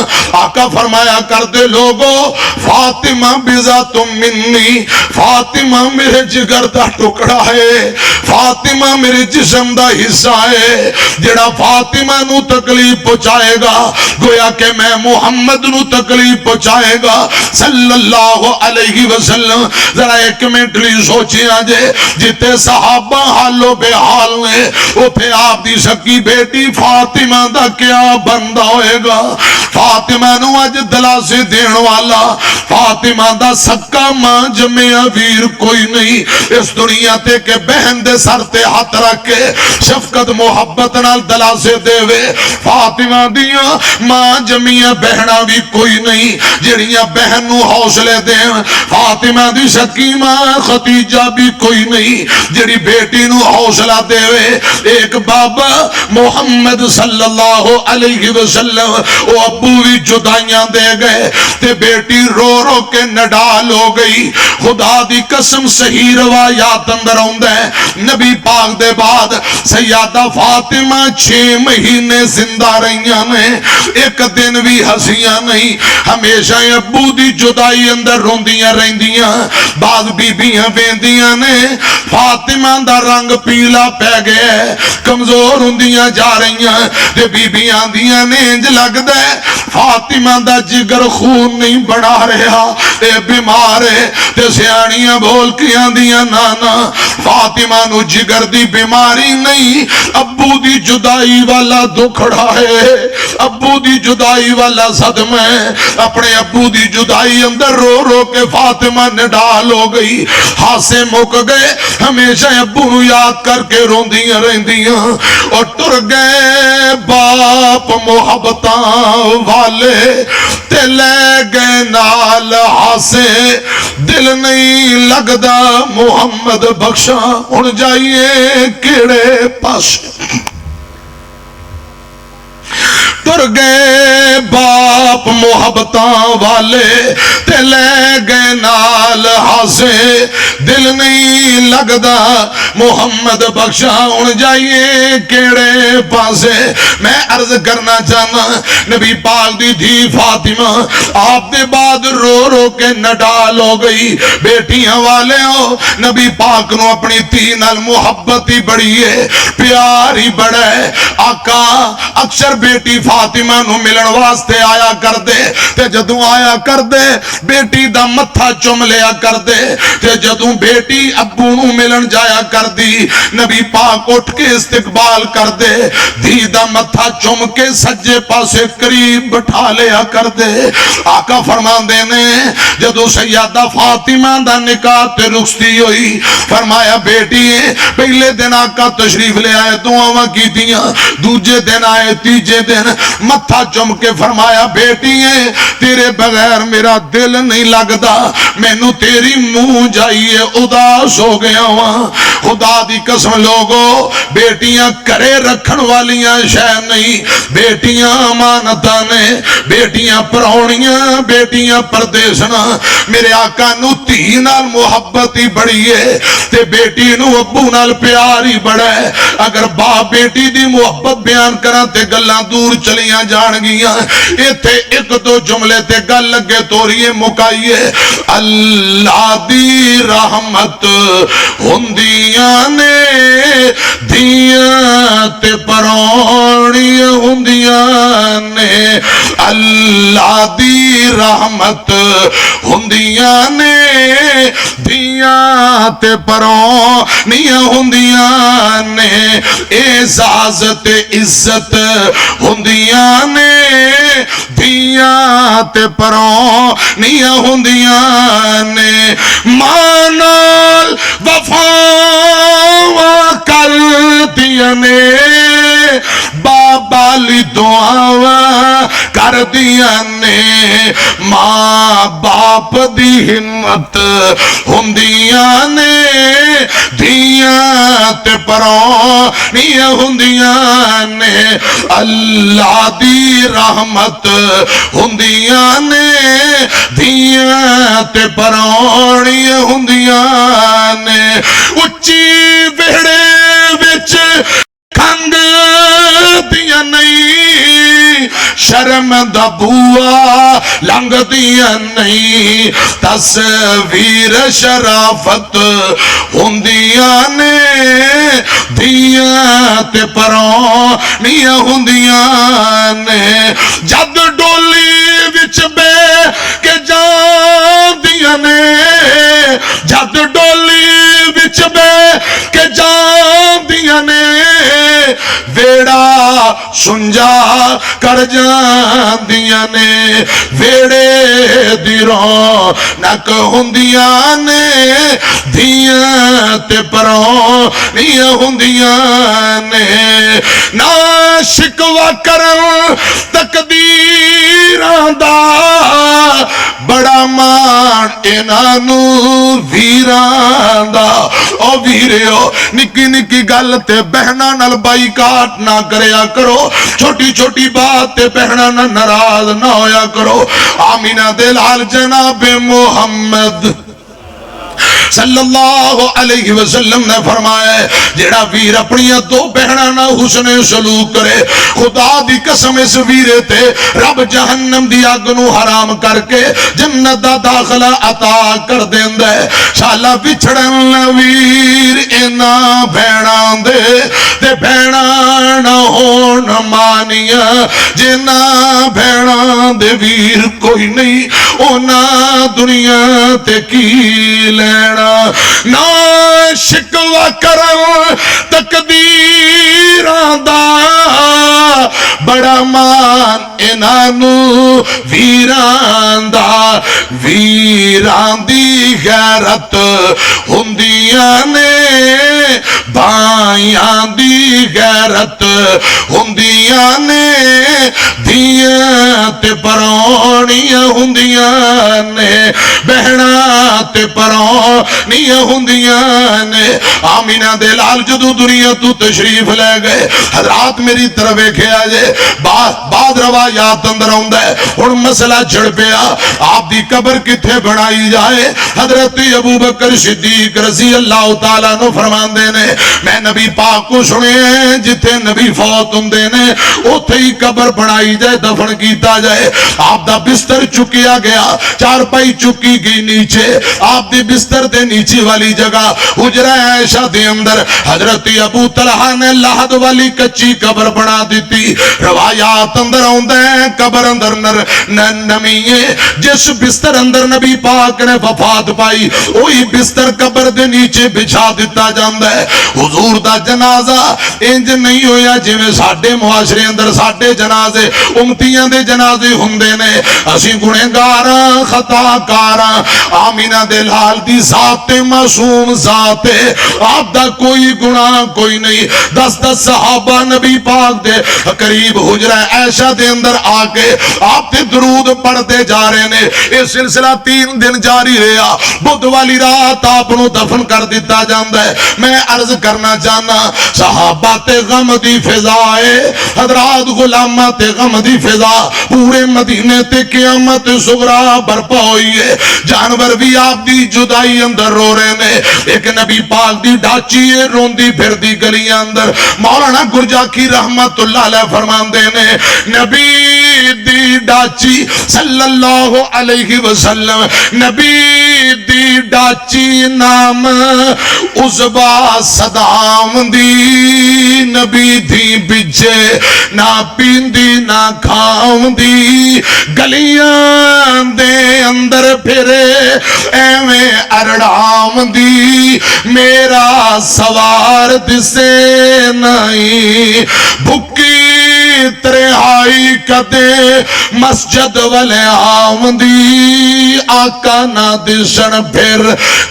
آقا فرمایا کر دے لوگو فاطمہ بذات منی فاطمہ میرے جگر دا ٹکڑا ہے فاطمہ میرے جسم دا حصہ ہے جڑا فاطمہ نو تکلیف پہنچائے گا گویا کہ میں محمد نو تکلیف پہنچائے گا صلی اللہ علیہ وسلم ذرا ایک منٹ لی سوچیں آجے جتے صحابہ حالو بے حال نے اتے آپ دی سکی بیٹی فاطمہ دا کیا بندہ ہوئے گا فاطمہ نو اج دلا سے دین والا فاطمہ دا سکا ماں جمعہ ویر کوئی نہیں اس دنیا تے کہ بہن دے سر تے ہاتھ رکھ کے شفقت محبت نال دلا سے دے وے فاطمہ دیا ماں جمعہ بہنہ بھی کوئی نہیں جڑیاں بہن نو حوصلے دیں فاطمہ دی سکی ماں خدیجہ بھی کوئی نہیں جڑی بیٹی نو حوصلہ دے وے ایک بابا محمد صلی اللہ علیہ وسلم وہ ابو بھی جدائیاں دے گئے تے بیٹی رو رو کے نڈال ہو گئی خدا دی قسم صحیح روایات اندر ہوندے نبی پاک دے بعد سیدہ فاطمہ 6 مہینے زندہ رہیاں نے ایک دن بھی ہسیاں نہیں ہمیشہ ابو دی جدائی اندر روندیاں رہندیاں بعض بیبیاں ویندیاں نے فاطمہ دا رنگ پیلا پہ گئے کمزور ہوندیاں جا رہیاں تے بیبیاں دیاں نے انج لگدا ہے فاطمہ دا جگر خون نہیں بڑھا رہا اے بیمار ہے تے سیانیاں بول کے آندیاں نانا فاطمہ نو جگر دی بیماری نہیں ابو دی جدائی والا دکھڑا ہے ابو دی جدائی والا صدمہ ہے اپنے ابو دی جدائی اندر رو رو کے فاطمہ نڈال ہو گئی ہاسے مک گئے ہمیشہ ابو نو یاد کر کے روندیاں رہندیاں اور ٹر گئے باپ محبتاں والے تے لے گئے نال ہاسے دل نہیں لگدا محمد بخشا ہن جائیے کیڑے پاسے ٹر گئے باپ محبتاں والے تے لے گئے نال ہاسے دل نہیں لگدا محمد بخشا ہن جائیے کیڑے پاسے میں عرض کرنا چاہنا نبی پاک دی تھی فاطمہ آپ دے بعد رو رو کے نڈال ہو گئی بیٹیاں والے ہو نبی پاک نو اپنی تھی نال محبت ہی بڑی ہے پیار ہی بڑا ہے آقا اکثر بیٹی فاطمہ نو ملن واسطے آیا کر دے تے جدوں آیا کر دے بیٹی دا متھا چم لیا کر دے تے جدوں بیٹی ابو نو ملن جایا کر دی نبی پاک اٹھ کے استقبال کر دے دھی دا متھا چم کے سجے پاسے قریب بٹھا لیا کر دے آقا فرماندے نے جدو سیدہ فاطمہ دا نکاح تے رخصتی ہوئی فرمایا بیٹی پہلے دن آقا تشریف لے آئے دعاواں کیتیاں دوجے دن آئے تیجے دن متھا چم کے فرمایا بیٹی تیرے بغیر میرا دل نہیں لگدا مینوں تیری منہ جائیے اداس ہو گیا ہوں خدا دی قسم لوگو بیٹیاں کرے رکھن والیاں شے نہیں بیٹیاں امانتاں نے بیٹیاں پراؤنیاں بیٹیاں پردیسنا میرے آقا نو دھی نال محبت ہی بڑی ہے تے بیٹی نو ابو نال پیار ہی بڑا ہے اگر باپ بیٹی دی محبت بیان کراں تے گلاں دور چلیاں جان گیاں ایتھے ایک دو جملے تے گل لگے توریے مکائیے اللہ دی رحمت ہوندیاں نے دھیاں تے پراؤنیاں ہوندیاں نے اللہ دی رحمت ہوندیاں نے دھیاں تے پراؤنیاں ہوندیاں نے اعزاز تے عزت ہوندیاں نے دھیاں تے پراؤنیاں ہوندیاں نے ماں نال وفا کر دیا نے بابا لی دعاواں کر دیا نے ماں باپ دی ہمت ہوندیاں نے دھیاں تے پراؤنیاں ہوندیاں نے اللہ دی رحمت ہوندیاں نے دھیاں تے پراؤنیاں ہوندیاں نے اچھی وہڑے وچ کھنگ دیا نہیں شرم دا بوا لنگ دیا نہیں تصویر شرافت ہوندیاں نے دھیاں تے پراؤنیاں ہوندیاں نے جد ڈولی وچ بے کے جان دیا نے جد ڈولی وچ بے کے جان دیا نے ویڑا سنجا کر جان دیا نے ویڑے دی رونق ہوندیاں نے دھیاں تے پراؤنیاں ہوندیاں نے نا شکوا کرن تقدیراں دا بڑا مان انہاں نو ویراں دا او ویریو نکی نکی گل تے بہنا نال بائی کاٹ نہ کریا کرو چھوٹی چھوٹی بات تے بہنا نہ ناراض نہ ہویا کرو آمینہ دے لال جناب محمد صلی اللہ علیہ وسلم نے فرمایا جیڑا ویر اپنی دو بہناں نال حسن سلوک کرے خدا دی قسم اس ویرے تے رب جہنم دی اگ نو حرام کر کے جنت دا داخلہ عطا کر دیندا ہے شالا وچھڑن ویر انہاں بہناں دے تے بہناں نہ ہون مانیاں جنہاں بہناں دے ویر کوئی نہیں اونا دنیا تے کی لینا نا شکوا کرن تقدیراں دا بڑا مان انہاں نو ویراں دا ویراں دی غیرت ہوندیاں نے بھائیاں دی غیرت ہوندیاں نے دھیاں تے پراؤنیاں ہوندیاں نے بہناں تے پراؤنیاں ہوندیاں نے آمینہ دے لال جدو دنیا تو تشریف لے گئے حضرات میری طرف ویکھیا جے بعد روایات اندر آندا ہے ہن مسئلہ چھڑ پیا آپ دی قبر کتھے بنائی جائے حضرت ابوبکر صدیق رضی اللہ تعالیٰ نو فرماندے نے میں نبی پاک کو سنے جتھے نبی فوت ہوندے نے اوتھے ہی قبر بنائی جائے دفن کیتا جائے آپ دا بستر چکیا گیا چار پائی چکی چکی گئی نیچے آپ دے بستر دے نیچے والی جگہ حجرہ عائشہ دے اندر حضرت ابو طلحہ نے لحد والی کچی قبر بنا دیتی روایات اندر آندے ہیں قبر اندر نمی ہے جس بستر اندر نبی پاک نے وفات پائی وہی بستر قبر دے نیچے بچھا دیتا جاندا ہے حضور دا جنازہ انج نہیں ہویا جویں ساڈے معاشرے اندر ساڈے جنازے امتیاں دے جنازے ہوندے نے اسی گنہگاراں خطاکاراں آمینہ دے لال دی ذات معصوم ذات آپ دا کوئی گناہ کوئی نہیں 10 صحابہ نبی پاک دے قریب حجرہ عائشہ دے اندر آ کے آپ تے درود پڑھتے جا رہے نے یہ سلسلہ 3 دن جاری رہا بدھ والی رات آپ نو دفن کر دیتا جاندا ہے میں عرض کرنا چاہنا صحابہ تے غم دی فضائے حضرات غلامہ تے غم دی فضا پورے مدینے تے قیامت صغرا برپا ہوئی ہے جانور بھی آپ دی جدائی اندر رو رہے نے ایک نبی پاک دی ڈاچی ہے روندی پھر دی گلیاں اندر مولانا گرجاکی رحمت اللہ علیہ فرماندے نے نبی دی ڈاچی صلی اللہ علیہ وسلم نبی دی ڈاچی نام عزبا صدام دی نبی دی بچے نہ پیندی نہ کھاؤں دی گلیاں دے اندر پھرے ایویں ارڑام دی میرا سوار دسے نہیں بھکی ترہائی کدے مسجد والے آمدی آقا نہ دشن پھر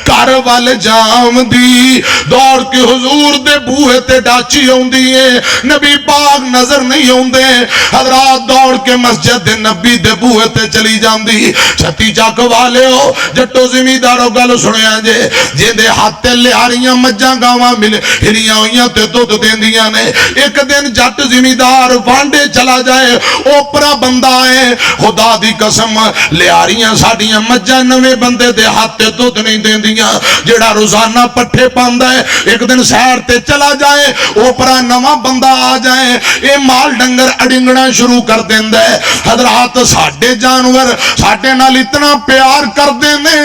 کر وال جام دی دوڑ کے حضور دے بوہے تے ڈاچی ہوندی ہے نبی پاک نظر نہیں ہوندے حضرات دوڑ کے مسجد نبی دے بوہے تے چلی جاندی چھتی چاک والے ہو جٹو زمینداروں گل سنیا جے جن دے ہاتھ تے لہاریاں مجھاں گاواں ملے ہریاں ہویاں تے دودھ دیندیاں نے ایک دن جٹ زمیندار وانڈے چلا جائے اوپرا بندہ ہے خدا دی قسم لہاریاں ساڑیاں مجھاں نوے بندے دے ہاتھ تے دودھ نہیں دیندیاں جڑا روزانہ پٹھے پاندہ ہے ایک دن سیر تے چلا جائے اوپرا نواں بندہ آ جائے اے مال ڈنگر اڑنگنا شروع کر دیندہ ہے حضرات ساڑھے جانور ساڑھے نال اتنا پیار کر دینے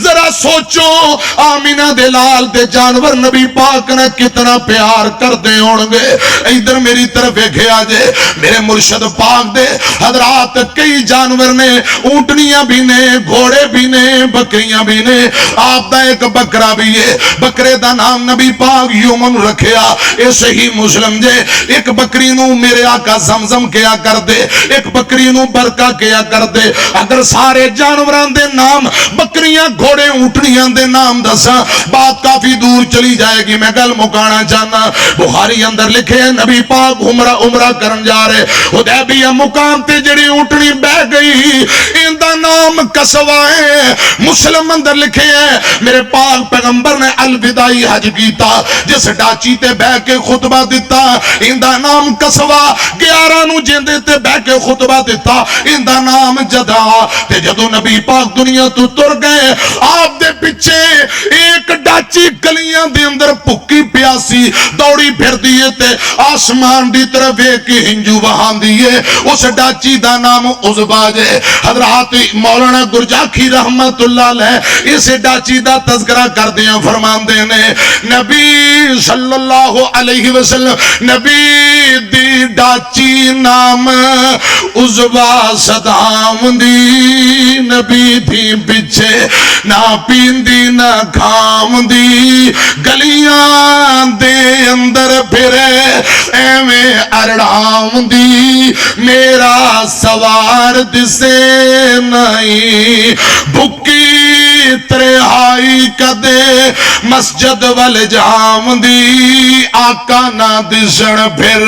ذرا سوچو آمینہ دلال دے جانور نبی پاک نے کتنا پیار کر دے ہونگے ادھر میری طرف ایک ہے آجے میرے مرشد پاک دے حضرات کئی جانور نے اونٹنیاں بھی نے گھوڑے بھی نے بکریاں بھی نے آپ دا ایک بکرا بھی ہے بکرے دا نام نبی پاک یومن رکھیا اے صحیح مسلم جے ایک بکری نو میرے آقا زمزم کیا کر دے ایک بکری نو برکا کیا کر دے اگر سارے جانوران دے نام بکریاں گھوڑے اونٹنیاں دے نام دسا بات کافی دور چلی جائے گی میں گل مکانا چاہنا بخاری اندر لکھے نبی پاک عمرہ کرن جا رہے حدیبیہ مقام تے جڑی اونٹنی بہ گئی ان دا نام قصوہ ہے مسلم اندر لکھے ہیں میرے پاک پیغمبر نے الوداعی حج کیتا جس ڈاچی تے بہ کے خطبہ دیتا ان دا نام قصوہ 11 نو جیندے تے بہ کے خطبہ دیتا ان دا نام جدا تے جدو نبی پاک دنیا تو تر گئے آپ دے پچھے ایک ڈاچی گلیاں دے اندر پکی پیاسی دوڑی پھر دیئے تے آسمان دی طرف ایک ہنجو وہاں دیئے اس ڈاچی دا نام عزبا جے حضرات مولانا گرجاکی رحمت اللہ علیہ اس ڈاچی دا تذکرہ کر دیا فرمان دینے نبی صلی اللہ علیہ وسلم نبی دی ڈاچی نام عزبا صدام دی نبی دی بچے نہ پیندی نہ کھام دی گلیاں دے اندر پھرے ایویں ارڑام دی میرا سوار دسے نہیں بھکی ترہائی کدے مسجد وال جام دی آقا نہ دسن پھر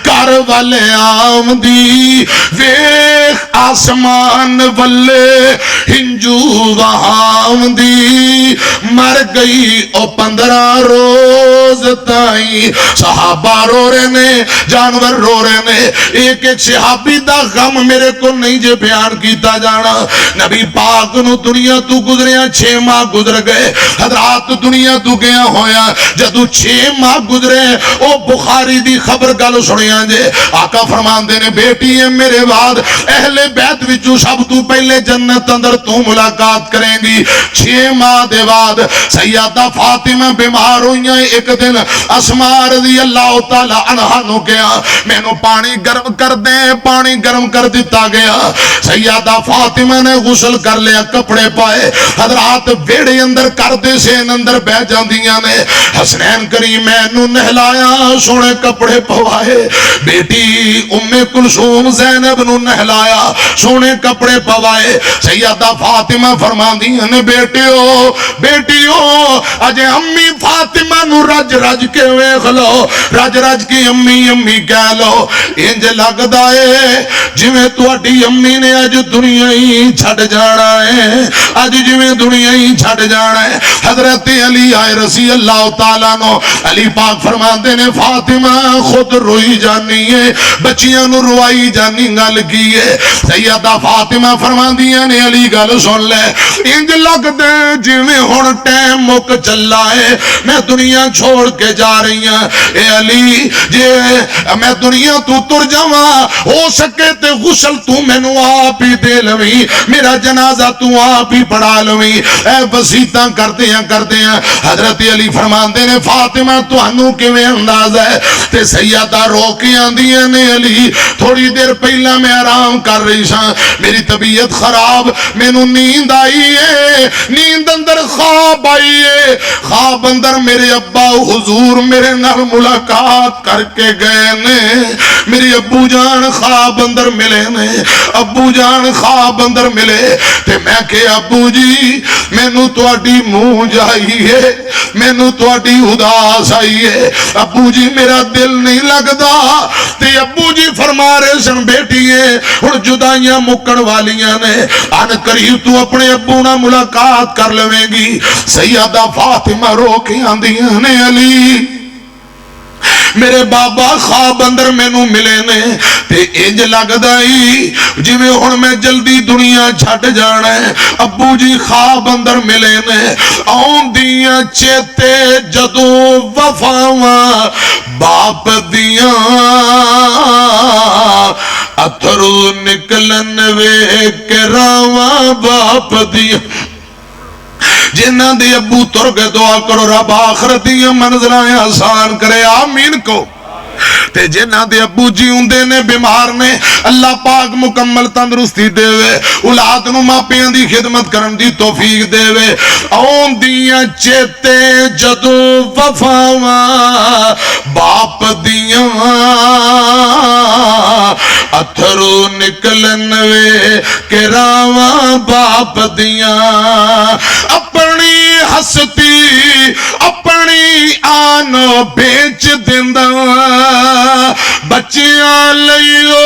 کر والے آم دی ویخ آسمان والے ہنجو وہام دی مر گئی او 15 روز روز تائی صحابہ رو رہے نے جانور رو رہے نے ایک ایک صحابی دا غم میرے کو نہیں جے بیان کیتا جانا نبی پاک نو دنیا تو گزریا 6 ماہ گزر گئے حضرات دنیا تو گیا ہویا جدو 6 ماہ گزرے او بخاری دی خبر گل سنیا جے آقا فرماندے نے بیٹی ہے میرے بعد اہل بیت وچوں سب تو پہلے جنت اندر تو ملاقات کریں گی 6 ماہ دے بعد سیدہ فاطمہ بیمار ہوئیاں ایک دن اسماء رضی اللہ تعالی عنہ نو گیا میں نو پانی گرم کر دیں پانی گرم کر دیتا گیا سیدہ فاطمہ نے غسل کر لیا کپڑے پائے حضرات ویڑے اندر کردے سے اندر بہ جاندیاں نے حسنین کریمین نو نہلایا سونے کپڑے پوائے بیٹی ام کلثوم زینب نو نہلایا سونے کپڑے پوائے سیدہ فاطمہ فرماندیاں نے بیٹیو اجے امی فاطمہ نو رج رج کے ویکھ لو رج رج کی امی کہہ لو انج لگدا ہے جویں تہاڈی امی نے اج دنیا ہی چھڈ جانا ہے اج جویں دنیا ہی چھڈ جانا ہے حضرت علی آئے رضی اللہ تعالیٰ نو علی پاک فرماندے نے فاطمہ خود روئی جانی ہے بچیاں نو روائی جانی گل کی ہے سیدہ فاطمہ فرماندیاں نے علی گل سن لے انج لگ دے جویں ہن ٹائم مک چلا ہے میں دنیا چھوڑ کے جا رہی ہوں اے علی جے میں دنیا تو تر جاواں ہو سکے تے غسل تو مینوں آپ ہی دے لویں میرا جنازہ تو آپ ہی پڑھا لویں اے وصیتاں کردے ہیں حضرت علی فرماندے نے فاطمہ تانوں کیویں انداز ہے تے سیدہ رو کے آندیاں نے علی تھوڑی دیر پہلا میں آرام کر رہی ساں میری طبیعت خراب مینوں نیند آئی ہے نیند اندر خواب آئی ہے خواب اندر میرے ابا حضور میرے نال ملاقات کر کے گئے نے میری ابو جان خواب اندر ملے نے ابو جان خواب اندر ملے تے میں کہ ابو جی مینوں تہاڈی منہ جائی ہے مینوں تہاڈی اداس آئی ہے ابو جی میرا دل نہیں لگدا تے ابو جی فرما رہے سن بیٹیے ہن جدائیاں مکن والیاں نے ان قریب تو اپنے ابو نال ملاقات کر لویں گی سیدہ فاطمہ رو کے آندیاں نے علی میرے بابا خواب اندر مینوں ملے نے تے انج لگدا ہی جویں ہن میں جلدی دنیا چھڈ جانا ہے ابو جی خواب اندر ملے نے آوندیاں چیتے جدوں وفاواں باپ دیاں اتھرو نکلن ویکھ کے راواں باپ دیاں جنہ دی ابو تر گئے دعا کرو رب آخرت دی منزلیں آسان کرے آمین کو تے جنہ دے ابو جیوندے نے بیمار نے اللہ پاک مکمل تندرستی دے وے اولاد نو ماپیاں دی خدمت کرن دی توفیق دے وے آن دیاں چیتے جدوں وفاواں باپ دیاں اتھرو نکلن وے کہ راواں باپ دیاں اپنی ہستی اپنی آن بیچ دیندا بچیاں لئیو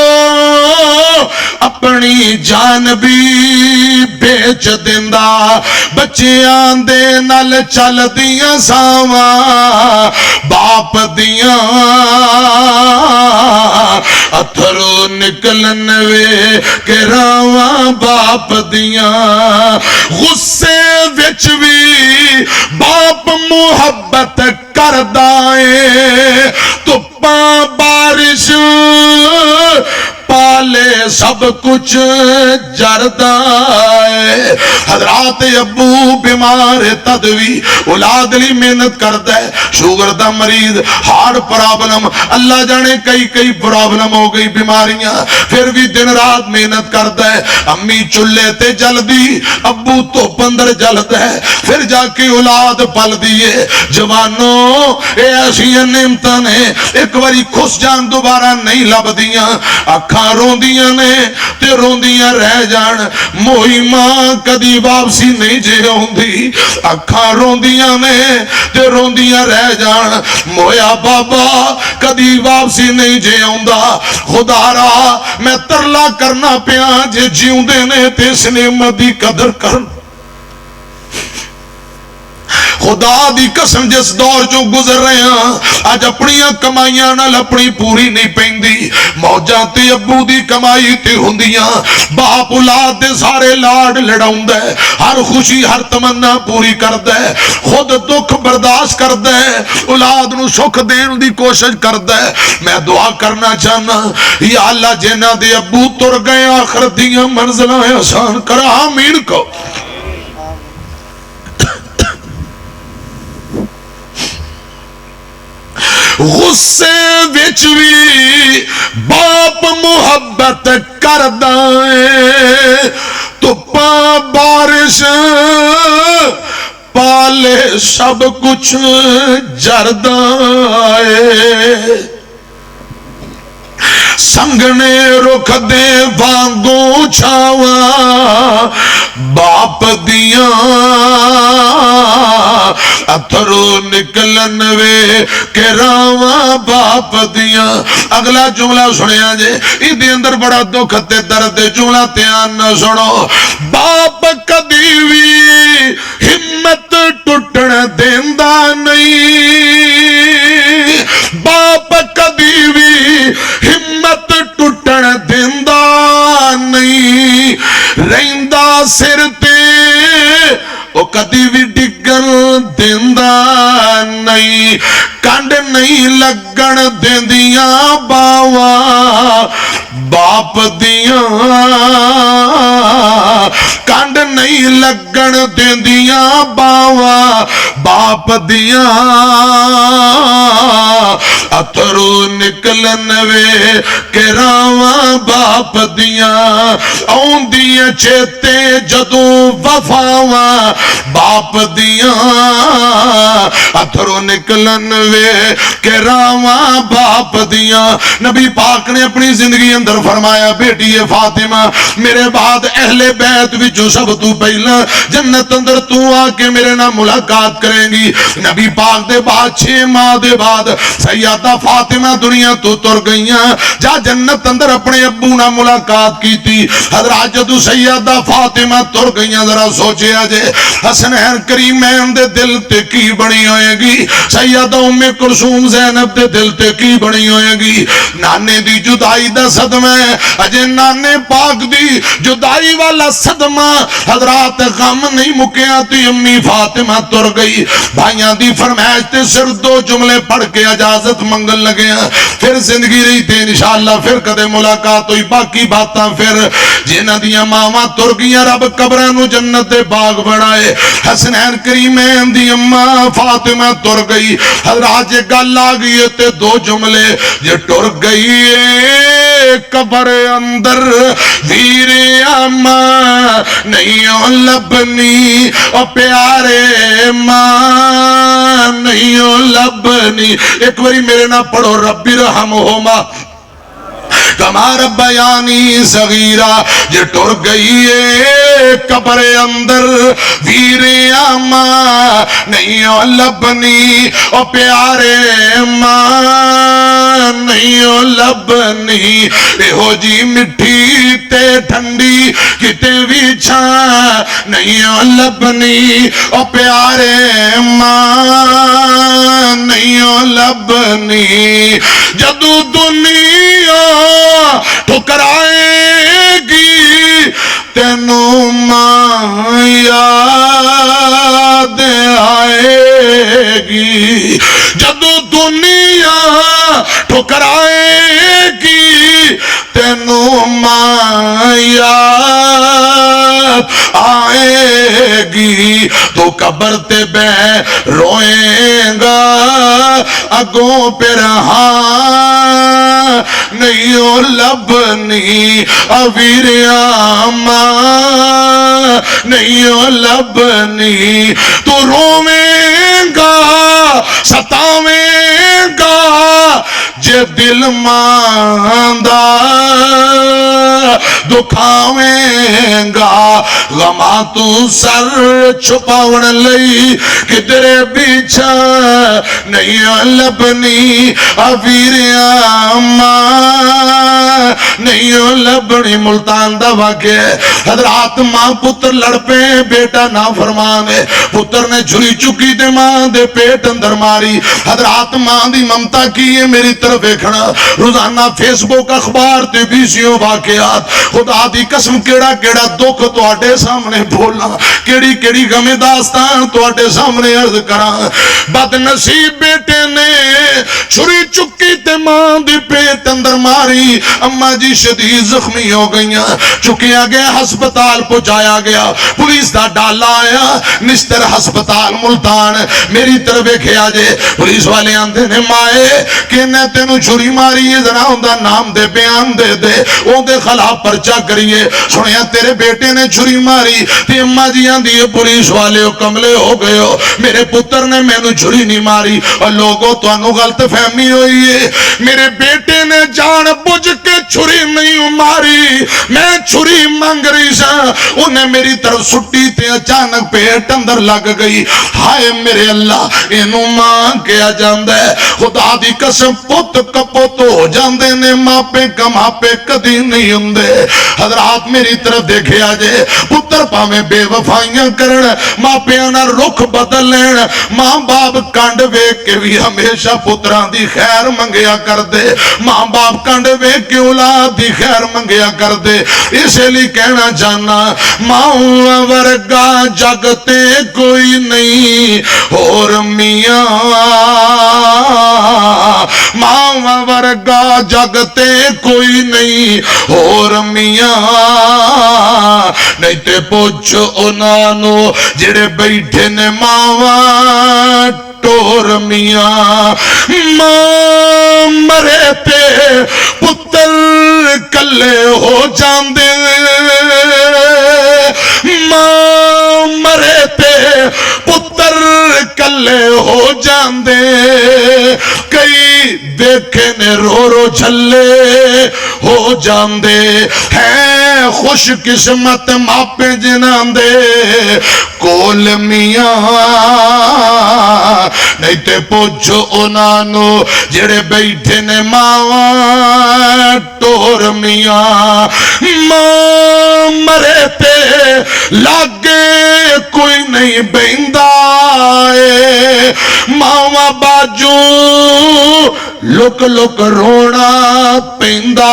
اپنی جان بھی بیچ دیندا بچیاں دے نال چل دیاں ساواں باپ دیاں اتھرو نکلن وے کہ راواں باپ دیاں غصے وچ بھی باپ محبت کردا اے تپاں بارش پالے سب کچھ جردا ہے حضرات ابو بیمار تدوی اولاد لی محنت کرتا ہے شوگر دا مریض ہارٹ پرابلم اللہ جانے کئی پرابلم ہو گئی بیماریاں پھر بھی دن رات محنت کرتا ہے امی چلے تے جل دی ابو تو پندر جلتا ہے پھر جا کے اولاد پل دیئے جوانوں اے ایسیاں نعمتاں نے ایک باری خوش جان دوبارہ نہیں لب دیاں اکھاں روندیاں نے تے روندیاں رہ جان موئی ماں کدی واپسی نہیں جے ہوندی اکھاں روندیاں نے تے روندیاں رہ جان مویا بابا کدی واپسی نہیں جے ہوندا خدا را میں ترلا کرنا پیا جے جیوندے نے تے اس نعمت دی قدر کر خدا دی قسم جس دور جو گزر رہے ہیں اج اپنی کمائیاں نال اپنی پوری نہیں پیندی موجاں تے ابو دی کمائی تے ہوندیاں باپ اولاد دے سارے لاڈ لڑاوندا ہے ہر خوشی ہر تمنا پوری کردا ہے خود دکھ برداشت کردا ہے اولاد نو سکھ دین دی کوشش کردا ہے میں دعا کرنا چاہنا یا اللہ جنہاں دے ابو تر گئے آخرت دیاں منزلاں آسان کرا آمین کو غصے وچ وی باپ محبت کردا ہے تپاں بارش پالے سب کچھ جردا ہے سنگنے رکھ دے وانگوں چھاواں باپ دیاں اتھرو نکلن وے کہ راواں باپ دیاں اگلا جملہ سنیا جے ایدے اندر بڑا دکھ تے درد جملہ تیان نہ سنو باپ کدی وی ہمت ٹوٹن دیندا نہیں باپ کدی وی ہمت ٹوٹن دیندا نہیں رہندا سر تے او کدی بھی ڈگن دیندا نہیں کنڈ نہیں لگن دیندیاں باواں باپ دیاں کنڈ نہیں لگن دیندیاں باواں باپ دیاں اتھرو نکلن وے کہ راواں باپ دیاں آؤندیاں چیتے جدوں وفاواں باپ دیاں اتھرو نکلن وے کہ راواں باپ دیاں نبی پاک نے اپنی زندگی اندر فرمایا بیٹی فاطمہ میرے بعد اہل بیت وچوں سب تو پہلا جنت اندر تو آ کے میرے نال ملاقات کریں گی نبی پاک دے بعد 6 ماہ دے بعد سیدہ فاطمہ دنیا تو تر گئیاں جا جنت اندر اپنے ابو نال ملاقات کی تھی حضرات جدو سیدہ فاطمہ تر گئیاں ذرا سوچے آجے حسنین کریمین دے دل تے کی بنی ہوئے گی سیدہ ام کلثوم زینب دے دل تے کی بنی ہوئے گی نانے دی جدائی دا صدمہ اجے نانے پاک دی جدائی والا صدمہ حضرات غم نہیں مکیا تی امی فاطمہ تر گئی بھائیاں دی فرمائش تے صرف 2 جملے پڑھ کے اجازت منگل لگے ہیں پھر زندگی رہی تے انشاءاللہ پھر کدے ملاقات ہوئی باقی باتاں پھر جنہ دیاں ماما تر گیاں رب قبرانو جنت دے باغ بڑھائے حسنین کریمین دی اماں فاطمہ تر گئی حضرات یہ گل آ گئی تے 2 جملے یہ ٹر گئی قبر اندر ویر اماں نہیں لبنی او پیارے ماں نہیں لبنی ایک باری میرے نہ پڑھو ربی رحمہما کما ربیانی صغیرہ یہ ٹر گئی ہے قبر اندر ویر اماں نہیں لبنی او پیارے ماں نہیں لبنی اے ہو جی مٹھی تے ٹھنڈی کتے بھی چھاں نہیں لبنی او پیارے ماں نہیں لبنی جدو دنیا ٹھکرائے گی تینوں ماں یاد آئے گی جدو دنیا ٹھکرائے گی تینوں ماں یاد آئے گی تو قبر تے بے روئیں گا اگوں پہ رہاں نہیں لبنی اویر آماں نہیں لبنی تو رویں گا ستاویں گا جے دل ماندہ دکھاویں گا غما تو سر چھپاون لئی کدرے پیچھا نہیں لبنی افیریاں ماں نہیں لبنی ملتان دا واقع حضرات ماں پتر لڑ پے بیٹا نافرمان ہے پتر نے جھری چکی دے ماں دے پیٹ اندر ماری حضرات ماں دی ممتا کی ہے میری طرف ایکھنا روزانہ فیس بک اخبار تے بیسیوں واقعات خدا دی قسم کیڑا کیڑا دکھ تو آٹے سامنے بھولا کیڑی کیڑی غم داستان تو آٹے سامنے عرض کرا بد نصیب بیٹے نے چھری چکی تے ماں دی پیٹ اندر ماری اماں جی شدید زخمی ہو گئیاں چکیا گیا ہسپتال پہنچایا گیا پولیس دا ڈالا آیا نشتر ہسپتال ملتان میری طرف کھیا جے پولیس والے آندے نے مائے کہ نے تینو چھری ماری ہے ذرا ہوندہ نام دے بیان دے دے اون دے خلاف پرچہ کریے سنیا تیرے بیٹے نے چھری ماری تی اماں جی آندی ہے پولیس والے کملے ہو گئے ہو میرے پتر نے میں نے چھری نہیں ماری اور لوگوں تو انو غلط فہمی ہوئی ہے میرے بیٹے نے جان بجھ کے چھری نہیں ماری میں چھری مانگ رہی سا انہیں میری طرف سٹی تے اچانک پیٹ اندر لگ گئی ہائے میرے اللہ انہوں ماں کیا جاندہ ہے خدا دی قسم پت کپوت ہو جاندے نے ماں پہ کما پہ کدی نہیں ہوندے حضرات میری طرف دیکھے آجے پتر پاویں بے وفائیاں کرن ماں پہ انا رخ بدل لین ماں باپ کانڈ ویک کے بھی ہمیشہ پتران دی خیر منگیا کر دے ماں باپ کانڈ ویک کے اولاد دی خیر منگیا کر دے اسے لئے کہنا جانا ماں ورگا جگتے کوئی نہیں اور میاں ماں ورگا جگتے کوئی نہیں اور میاں نہیں تے پوچھو انانو جڑے بیٹھے نے ماں ٹور میاں ماں مرے تے پتر کلے ہو جاندے ماں مرے تے پتر کلے ہو جاندے کئی دیکھے نے رو رو جھلے ہو جاندے ہیں خوش قسمت ماپے جناندے کول میاں نہیں تے پوچھو انانو جڑے بیٹھے نے ماں ٹور میاں ماں مرے تے لاگے کوئی نہیں بیندہ ہے ماں باجو لک لک رونا پیندہ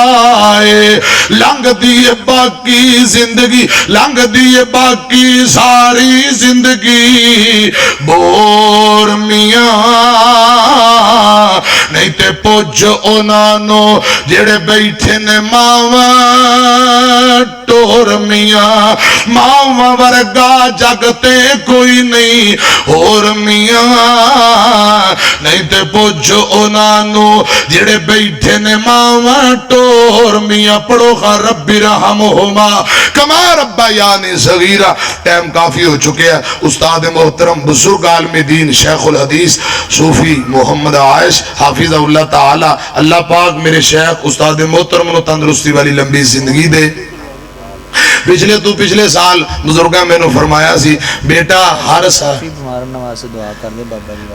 ہے لنگ دیئے باقی زندگی لنگ دیئے باقی ساری زندگی بور میاں نہیں تے پوچھو انانو جڑے بیٹھے نے ماں ٹور میاں ماں ورگا جگتے کوئی نہیں اور میاں نہیں تے پوچھو انانو جڑے بیٹھے نے ماں ٹور میاں پڑھو خان ربی رحمہما کما ربا یعنی صغیرہ ٹائم کافی ہو چکے ہیں استاد محترم بزرگ عالم دین شیخ الحدیث صوفی محمد عائش حافظ اللہ تعالی اللہ پاک میرے شیخ استاد محترم نو تندرستی والی لمبی زندگی دے پچھلے سال بزرگاں میں نے فرمایا سی بیٹا ہر سال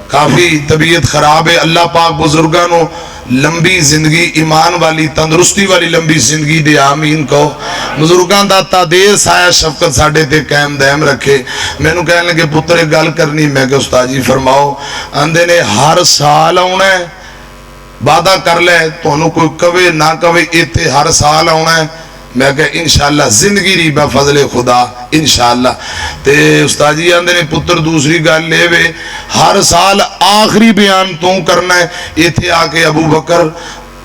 کافی طبیعت خراب ہے اللہ پاک بزرگاں نو لمبی زندگی ایمان والی تندرستی والی لمبی زندگی دے آمین کو بزرگاں دا تادیر سایہ شفقت ساڑھے تے قائم دائم رکھے میں نو کہنے لگے پتر ایک گل کرنی میں کہ استاد جی فرماؤ اندے نے ہر سال آنا ہے وعدہ کر لے تو انہوں کوئی کوئے نہ کوئے ایتے ہر سال آنا ہے میں کہا انشاءاللہ زندگی ری با فضل خدا انشاءاللہ تے استاد جی آندے نے پتر دوسری گل لے وے ہر سال آخری بیان تو کرنا ہے یہ تھے آکے ابو بکر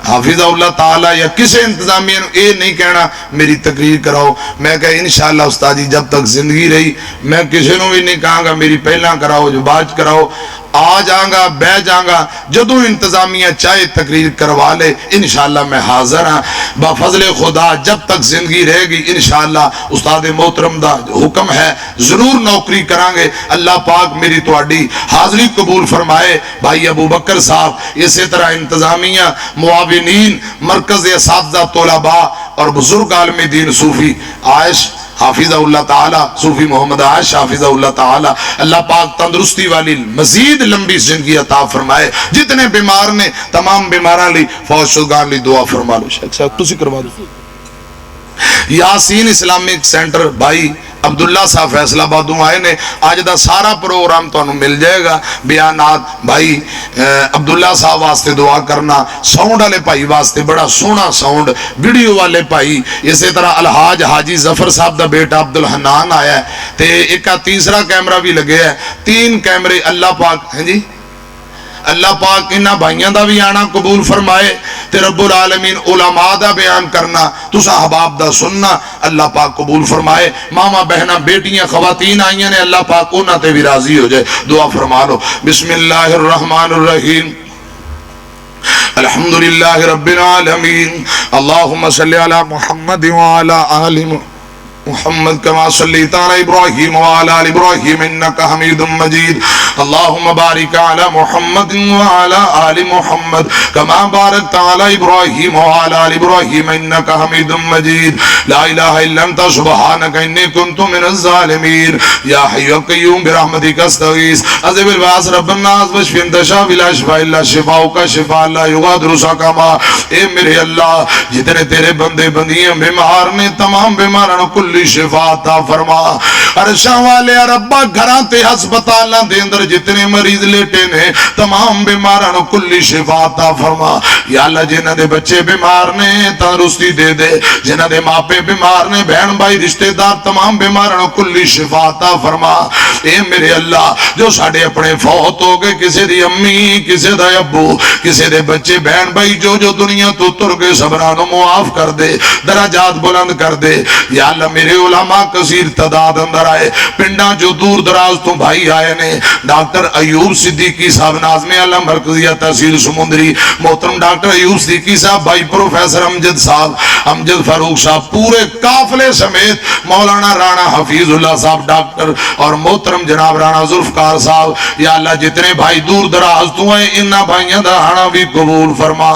حافظ اللہ تعالیٰ یا کسے انتظامیہ اے نہیں کہنا میری تقریر کراؤ میں کہا انشاءاللہ استاد جی جب تک زندگی رہی میں کسے نو بھی نہیں کہاں گا میری پہلا کراؤ جو بعد کراؤ آ جاؤں گا بہ جاؤں گا جدو انتظامیہ چاہے تقریر کروا لے انشاءاللہ میں حاضر ہاں بفضل خدا جب تک زندگی رہے گی انشاءاللہ استاد محترم دا حکم ہے ضرور نوکری کرانگے اللہ پاک میری تواڈی حاضری قبول فرمائے بھائی ابو بکر صاحب اسی طرح انتظامیہ معاونین مرکز اساتذہ طلباء اور بزرگ عالم دین صوفی عائش حافظہ اللہ تعالی، صوفی محمد عائش حافظہ اللہ تعالی، اللہ پاک تندرستی والی مزید لمبی زندگی عطا فرمائے. جتنے بیمار نے تمام بیماراں لی فوج شدگان لی دعا فرما لو. شیخ صاحب تسی کروا دو. یاسین اسلامک سینٹر بھائی عبداللہ صاحب فیصلہ آبادوں آئے نے. آج دا سارا پروگرام تو انہوں مل جائے گا. بیانات بھائی عبداللہ صاحب واسطے دعا کرنا. ساؤنڈ والے بھائی واسطے بڑا سونا ساؤنڈ. ویڈیو والے بھائی اسی طرح الحاج حاجی ظفر صاحب دا بیٹا عبدالحنان آیا ہے تے ایک تیسرا کیمرہ بھی لگے ہے. 3 کیمرے اللہ پاک ہیں جی اللہ پاک انہاں بھائیاں دا بھی آنا قبول فرمائے تے رب العالمین علماء دا بیان کرنا تسا احباب دا سننا اللہ پاک قبول فرمائے. ماما بہنا بیٹیاں خواتین آئیاں نے اللہ پاک انہاں تے بھی راضی ہو جائے. دعا فرما لو. بسم اللہ الرحمن الرحیم. الحمدللہ رب العالمین. اللہم صلی علی محمد وعلی آل محمد کما صلیت علی ابراہیم وعلی آل ابراہیم انک حمید مجید. اللہم بارک علی محمد وعلی آل محمد کما بارکت علی ابراہیم وعلی آل ابراہیم انک حمید مجید. لا الہ الا انت سبحانک انی کنت من الظالمین. یا حی قیوم برحمتک استغیث. اذهب الباس رب الناس واشف انت شافی لا شفاء الا شفاؤک شفاء لا یغادر سقما. اے میرے اللہ جتنے تیرے بندے بندیاں بیمار نے تمام بیماروں کل شفا عطا فرما. عرشاں والے ربا گھراں تے ہسپتالاں دے اندر جتنے مریض لیٹے نے تمام بیماراں کل شفا عطا فرما. یا اللہ جنہاں دے بچے بیمار نے تندرستی دے دے. جنہاں دے ماپے بیمار نے بہن بھائی رشتہ دار تمام بیماراں کل شفا عطا فرما. اے میرے اللہ جو ساڈے اپنے فوت ہو گئے کسے دی امی کسے دا ابو کسے دے بچے بہن بھائی جو دنیا تو تر گئے سبراں نو معاف کر دے درجات بلند کر دے. یا اللہ میرے علماء کثیر تعداد اندر آئے پنڈاں جو دور دراز تو بھائی آئے نے. ڈاکٹر ایوب صدیقی صاحب ناظم اعلیٰ مرکزیہ تحصیل سمندری محترم ڈاکٹر ایوب صدیقی صاحب بھائی پروفیسر امجد صاحب امجد فاروق صاحب پورے قافلے سمیت مولانا رانا حفیظ اللہ صاحب ڈاکٹر اور محترم جناب رانا ذوالفقار صاحب. یا اللہ جتنے بھائی دور دراز تو ہیں انہاں بھائیاں دا آنا بھی قبول فرما.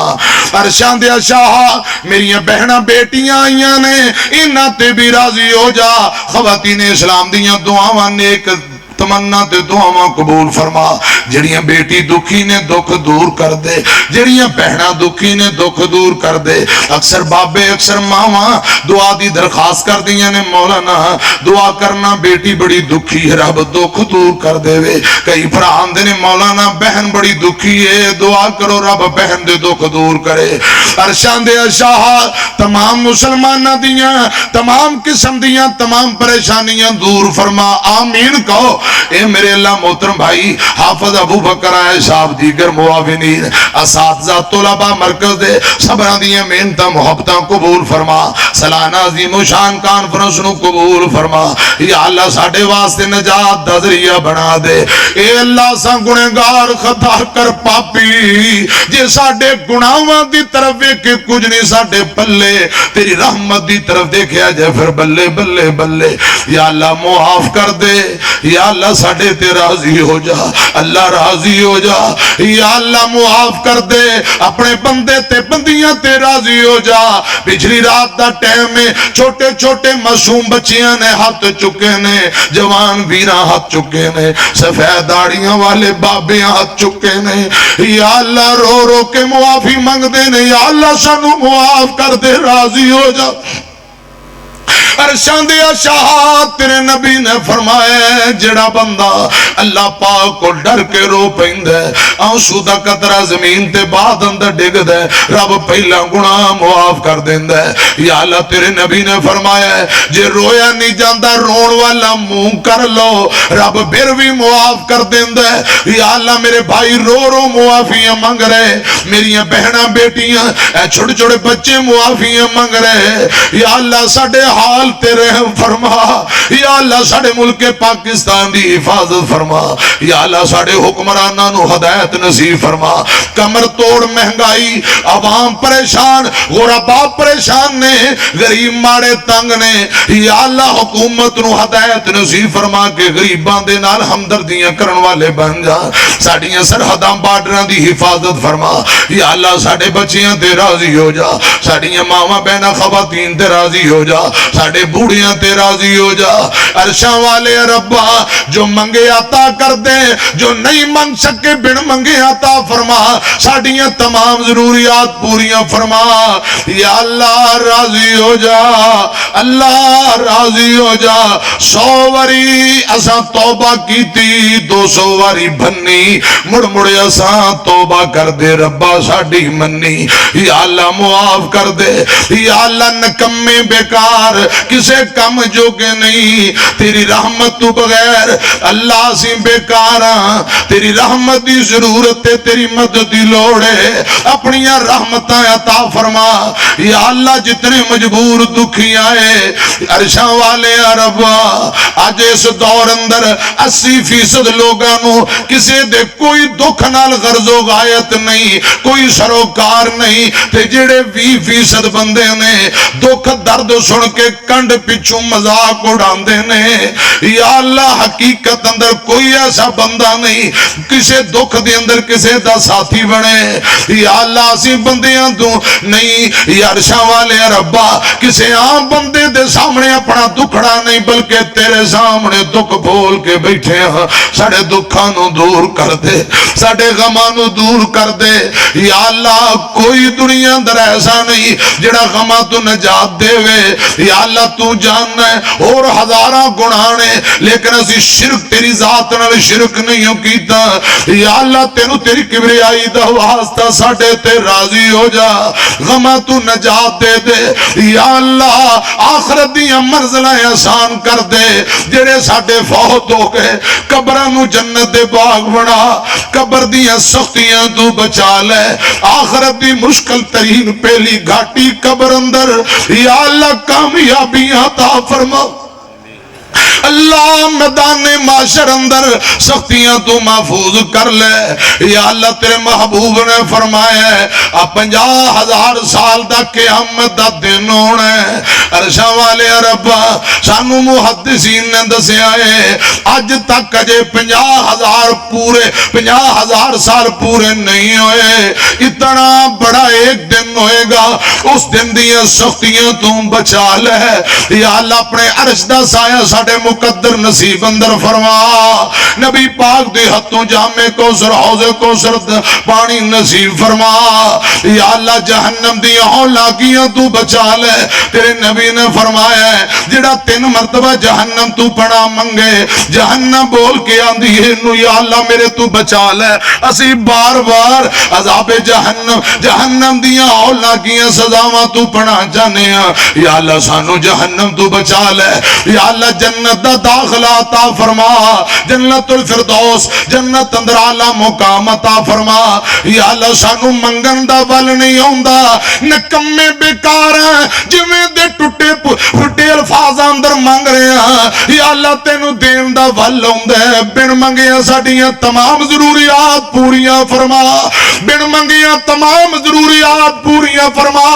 عرشاں دے شاہ میری بہناں بیٹیاں آئیاں نے انہاں تے بھی راضی ہو جا. خواتین اسلام دیاں دعاواں نیک تمنا تے دعاواں قبول فرما. جڑیاں بیٹی دکھی نے دکھ دور کر دے. جڑیاں بہنا دکھی نے دکھ دور کر دے. اکثر بابے اکثر ماواں دعا دی درخواست کر دیاں نے مولانا دعا کرنا بیٹی بڑی دکھی ہے رب دکھ دور کر دے وے. کئی بھرا آندے نے مولانا بہن بڑی دکھی ہے دعا کرو رب بہن دے دکھ دور کرے. عرشاں دے شاہ تمام مسلماناں دیاں تمام قسم دیاں تمام پریشانیاں دور فرما. آمین کہو. اے میرے اللہ محترم بھائی حافظ ابو بکر آئے صاحب دیگر معاونین اساتذہ طلبہ مرکز دے سبران دیئے محنتاں محبتاں قبول فرما. سالانہ عظیم و شان کانفرنس نو قبول فرما. یا اللہ ساڑھے واسطے نجات دا ذریعہ بنا دے. اے اللہ سا گنہگار خطا کر پاپی جے ساڑھے گناہاں دی طرف کے کچھ نہیں ساڑھے پلے تیری رحمت دی طرف دیکھیا جائے پھر بلے بلے بلے. یا اللہ معاف کر دے. یا اللہ ساڑھے تے راضی ہو جا. اللہ راضی ہو جا. یا اللہ معاف کر دے. اپنے بندے تے بندیاں تے راضی ہو جا. پچھلی رات دا ٹائم میں چھوٹے چھوٹے معصوم بچیاں نے ہاتھ چکے نے جوان ویراں ہاتھ چکے نے سفید داڑیاں والے بابیاں ہاتھ چکے نے. یا اللہ رو رو کے معافی مانگ دے نے. یا اللہ سانو معاف کر دے راضی ہو جا. عرشاں دے شاہ تیرے نبی نے فرمایا جڑا بندہ اللہ پاک کو ڈر کے رو پیندے آنسو دا قطرہ زمین تے بعد اندر ڈگ دے رب پہلا گناہ معاف کر دیندے. یا اللہ تیرے نبی نے فرمایا جے رویا نہیں جاندہ رون والا منہ کر لو رب پھر بھی معاف کر دیندے. یا اللہ میرے بھائی رو رو معافیاں مانگ رہے. میریاں بہناں بیٹیاں چھوٹے چھوٹے بچے معافیاں مانگ رہے. یا اللہ ساڑھے حال تے رحم فرما یا اللہ ساڑے ملک پاکستان دی حفاظت فرما یا اللہ ساڑے حکمرانہ نو ہدایت نصیب فرما کمر توڑ مہنگائی عوام پریشان غربا پریشان نے غریب ماڑے تنگ نے یا اللہ حکومت نو ہدایت نصیب فرما کے غریبان دے نال ہمدردیاں کرن والے بن جا ساڑیاں سرحداں بارڈراں دی حفاظت فرما یا اللہ ساڑے بچیاں تے راضی ہو جا ساڑیاں ماما بہنا خواتین تے راضی ہو جا ساڑے بوڑیاں تے راضی ہو جا عرشاں والے ربا جو منگے عطا کر دے جو نہیں منگ سکے بن منگے عطا فرما ساڑیاں تمام ضروریات پوریاں فرما یا اللہ راضی ہو جا اللہ راضی ہو جا 100 واری اساں توبہ کی تھی 200 واری بھنی مڑ مڑ اساں توبہ کر دے ربا ساڑی منی یا اللہ معاف کر دے یا اللہ نکمے بیکار کسے کم جو کہ نہیں تیری رحمت تو بغیر اللہ سی بیکاراں تیری رحمت دی ضرورت ہے تیری مدد دی لوڑ ہے اپنی رحمتاں عطا فرما یا اللہ جتنے مجبور دکھی آئے عرشاں والے ربا آج اس دور اندر 80% لوگانوں کسے دے کوئی دکھ نال غرض و غایت نہیں کوئی سروکار نہیں تے جڑے 20% بندے نے دکھ درد سن کے کنڈ پچھوں مذاق اڑاندے نے یا اللہ حقیقت اندر کوئی ایسا بندہ نہیں کسے دکھ دے اندر کسے دا ساتھی بنے یا اللہ سی بندیاں تو نہیں یا عرشاں والے ربا کسے عام بندے دے سامنے اپنا دکھڑا نہیں بلکہ تیرے سامنے دکھ بھول کے بیٹھے ہیں ساڑے دکھانوں دور کر دے ساڑے غمانوں دور کر دے یا اللہ کوئی دنیا اندر ایسا نہیں جڑا غمہ تو نجات دے وے یا اللہ تو جاننا ہے اور ہزاراں گناہنے لیکن اسی شرک تیری ذات نال شرک نہیں ہو کیتا یا اللہ تینو تیری کبریائی دا واسطہ ساڑے تے راضی ہو جا غمہ تو نجات دے دے یا اللہ آخرت دیاں منزلیں آسان کر دے جڑے ساڑے فوت ہو گئے قبرانو جنت دے باغ بنا قبر دیاں سختیاں تو بچا لے آخرت دی مشکل ترین پہلی گھاٹی قبر اندر یا اللہ کامیابیاں عطا فرما اللہ میدان معاشر اندر سختیاں تو محفوظ کر لے یا اللہ تیرے محبوب نے فرمایا ہے 50,000 سال دا قیامت دا دن ہونا ہے عرشاں والے ربا سانو محدثین نے دسیا ہے اج تک اجے 50,000 پورے 50,000 سال پورے نہیں ہوئے اتنا بڑا ایک دن ہوئے گا اس دن دیاں سختیاں تو بچا لے یا اللہ اپنے عرش دا سایہ ساڑے مقدر نصیب اندر فرما نبی پاک دے ہتھوں جامع کوثر حوض کوثر پانی نصیب فرما یا اللہ جہنم دی اولاگیاں تو بچا لے تیرے نبی نے فرمایا ہے جڑا 3 مرتبہ جہنم تو پناہ منگے جہنم بول کے آندھی ہے نو یا اللہ میرے تو بچا لے اسی بار بار عذاب جہنم دیاں اولاگیاں سزاواں تو پناہ جانے ہیں یا اللہ سانو جہنم تو بچا لے یا اللہ جنت دا داخلہ عطا فرما جنت الفردوس جنت اندر اعلی مقام عطا فرما یا اللہ سانو منگن دا ول نہیں ہوندا نکمے بیکار ہیں جویں دے ٹٹے پھٹے الفاظ اندر منگ رہے ہیں یا اللہ تینو دین دا ول ہوندا ہے بن منگیا ساڈیاں تمام ضروریات پوریاں فرما بن منگیا تمام ضروریات پوریاں فرما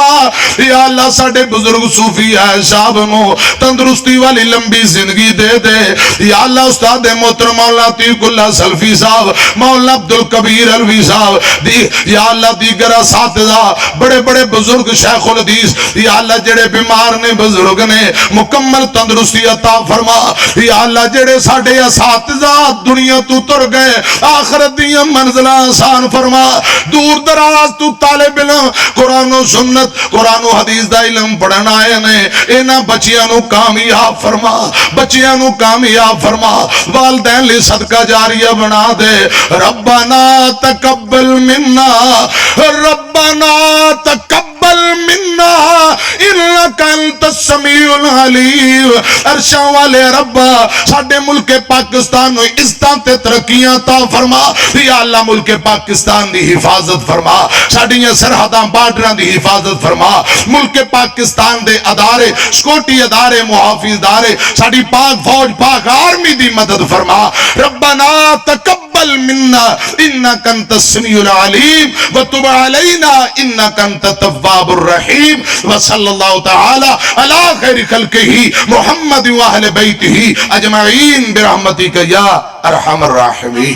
یا اللہ ساڈے بزرگ صوفی ہے صاحب نو تندرستی والی لمبی زندگی دے دے یا اللہ استاد محترم مولانا عتیق اللہ سلفی صاحب مولانا عبدالکبیر الوی صاحب دی یا اللہ دیگر اساتذہ بڑے بڑے بزرگ شیخ الحدیث یا اللہ جڑے بیمار نے بزرگ نے مکمل تندرستی عطا فرما یا اللہ جڑے ساڈے اساتذہ دنیا تو تر گئے آخرت دیاں منزلاں آسان فرما دور دراز تو طالب علم قرآن و سنت قرآن و حدیث دا علم پڑھنا آئے نے انہاں بچیاں نو کامیاب فرما بچیاں نو کامیاب فرما والدین لی صدقہ جاریہ بنا دے ربنا تقبل منا ربنا تقبل منا انک انک انت السمیع العلیم. عرشاں والے ربا ساڈے ملک پاکستان نو عزتاں تے ترقیاں عطا فرما. یا اللہ ملک پاکستان دی حفاظت فرما, ساڈیاں سرحداں بارڈراں دی حفاظت فرما, ملک پاکستان دے ادارے سکیورٹی ادارے محافظ ادارے ساڈی پاک فوج پاک آرمی دی مدد فرما. ربنا تقبل منا انک انت السمیع العلیم وتب علینا انک انت التواب الرحیم. وصلی اللہ تعالی علی خیر خلقہ محمد و اہل بیتہ اجمعین برحمتک یا ارحم الراحمین.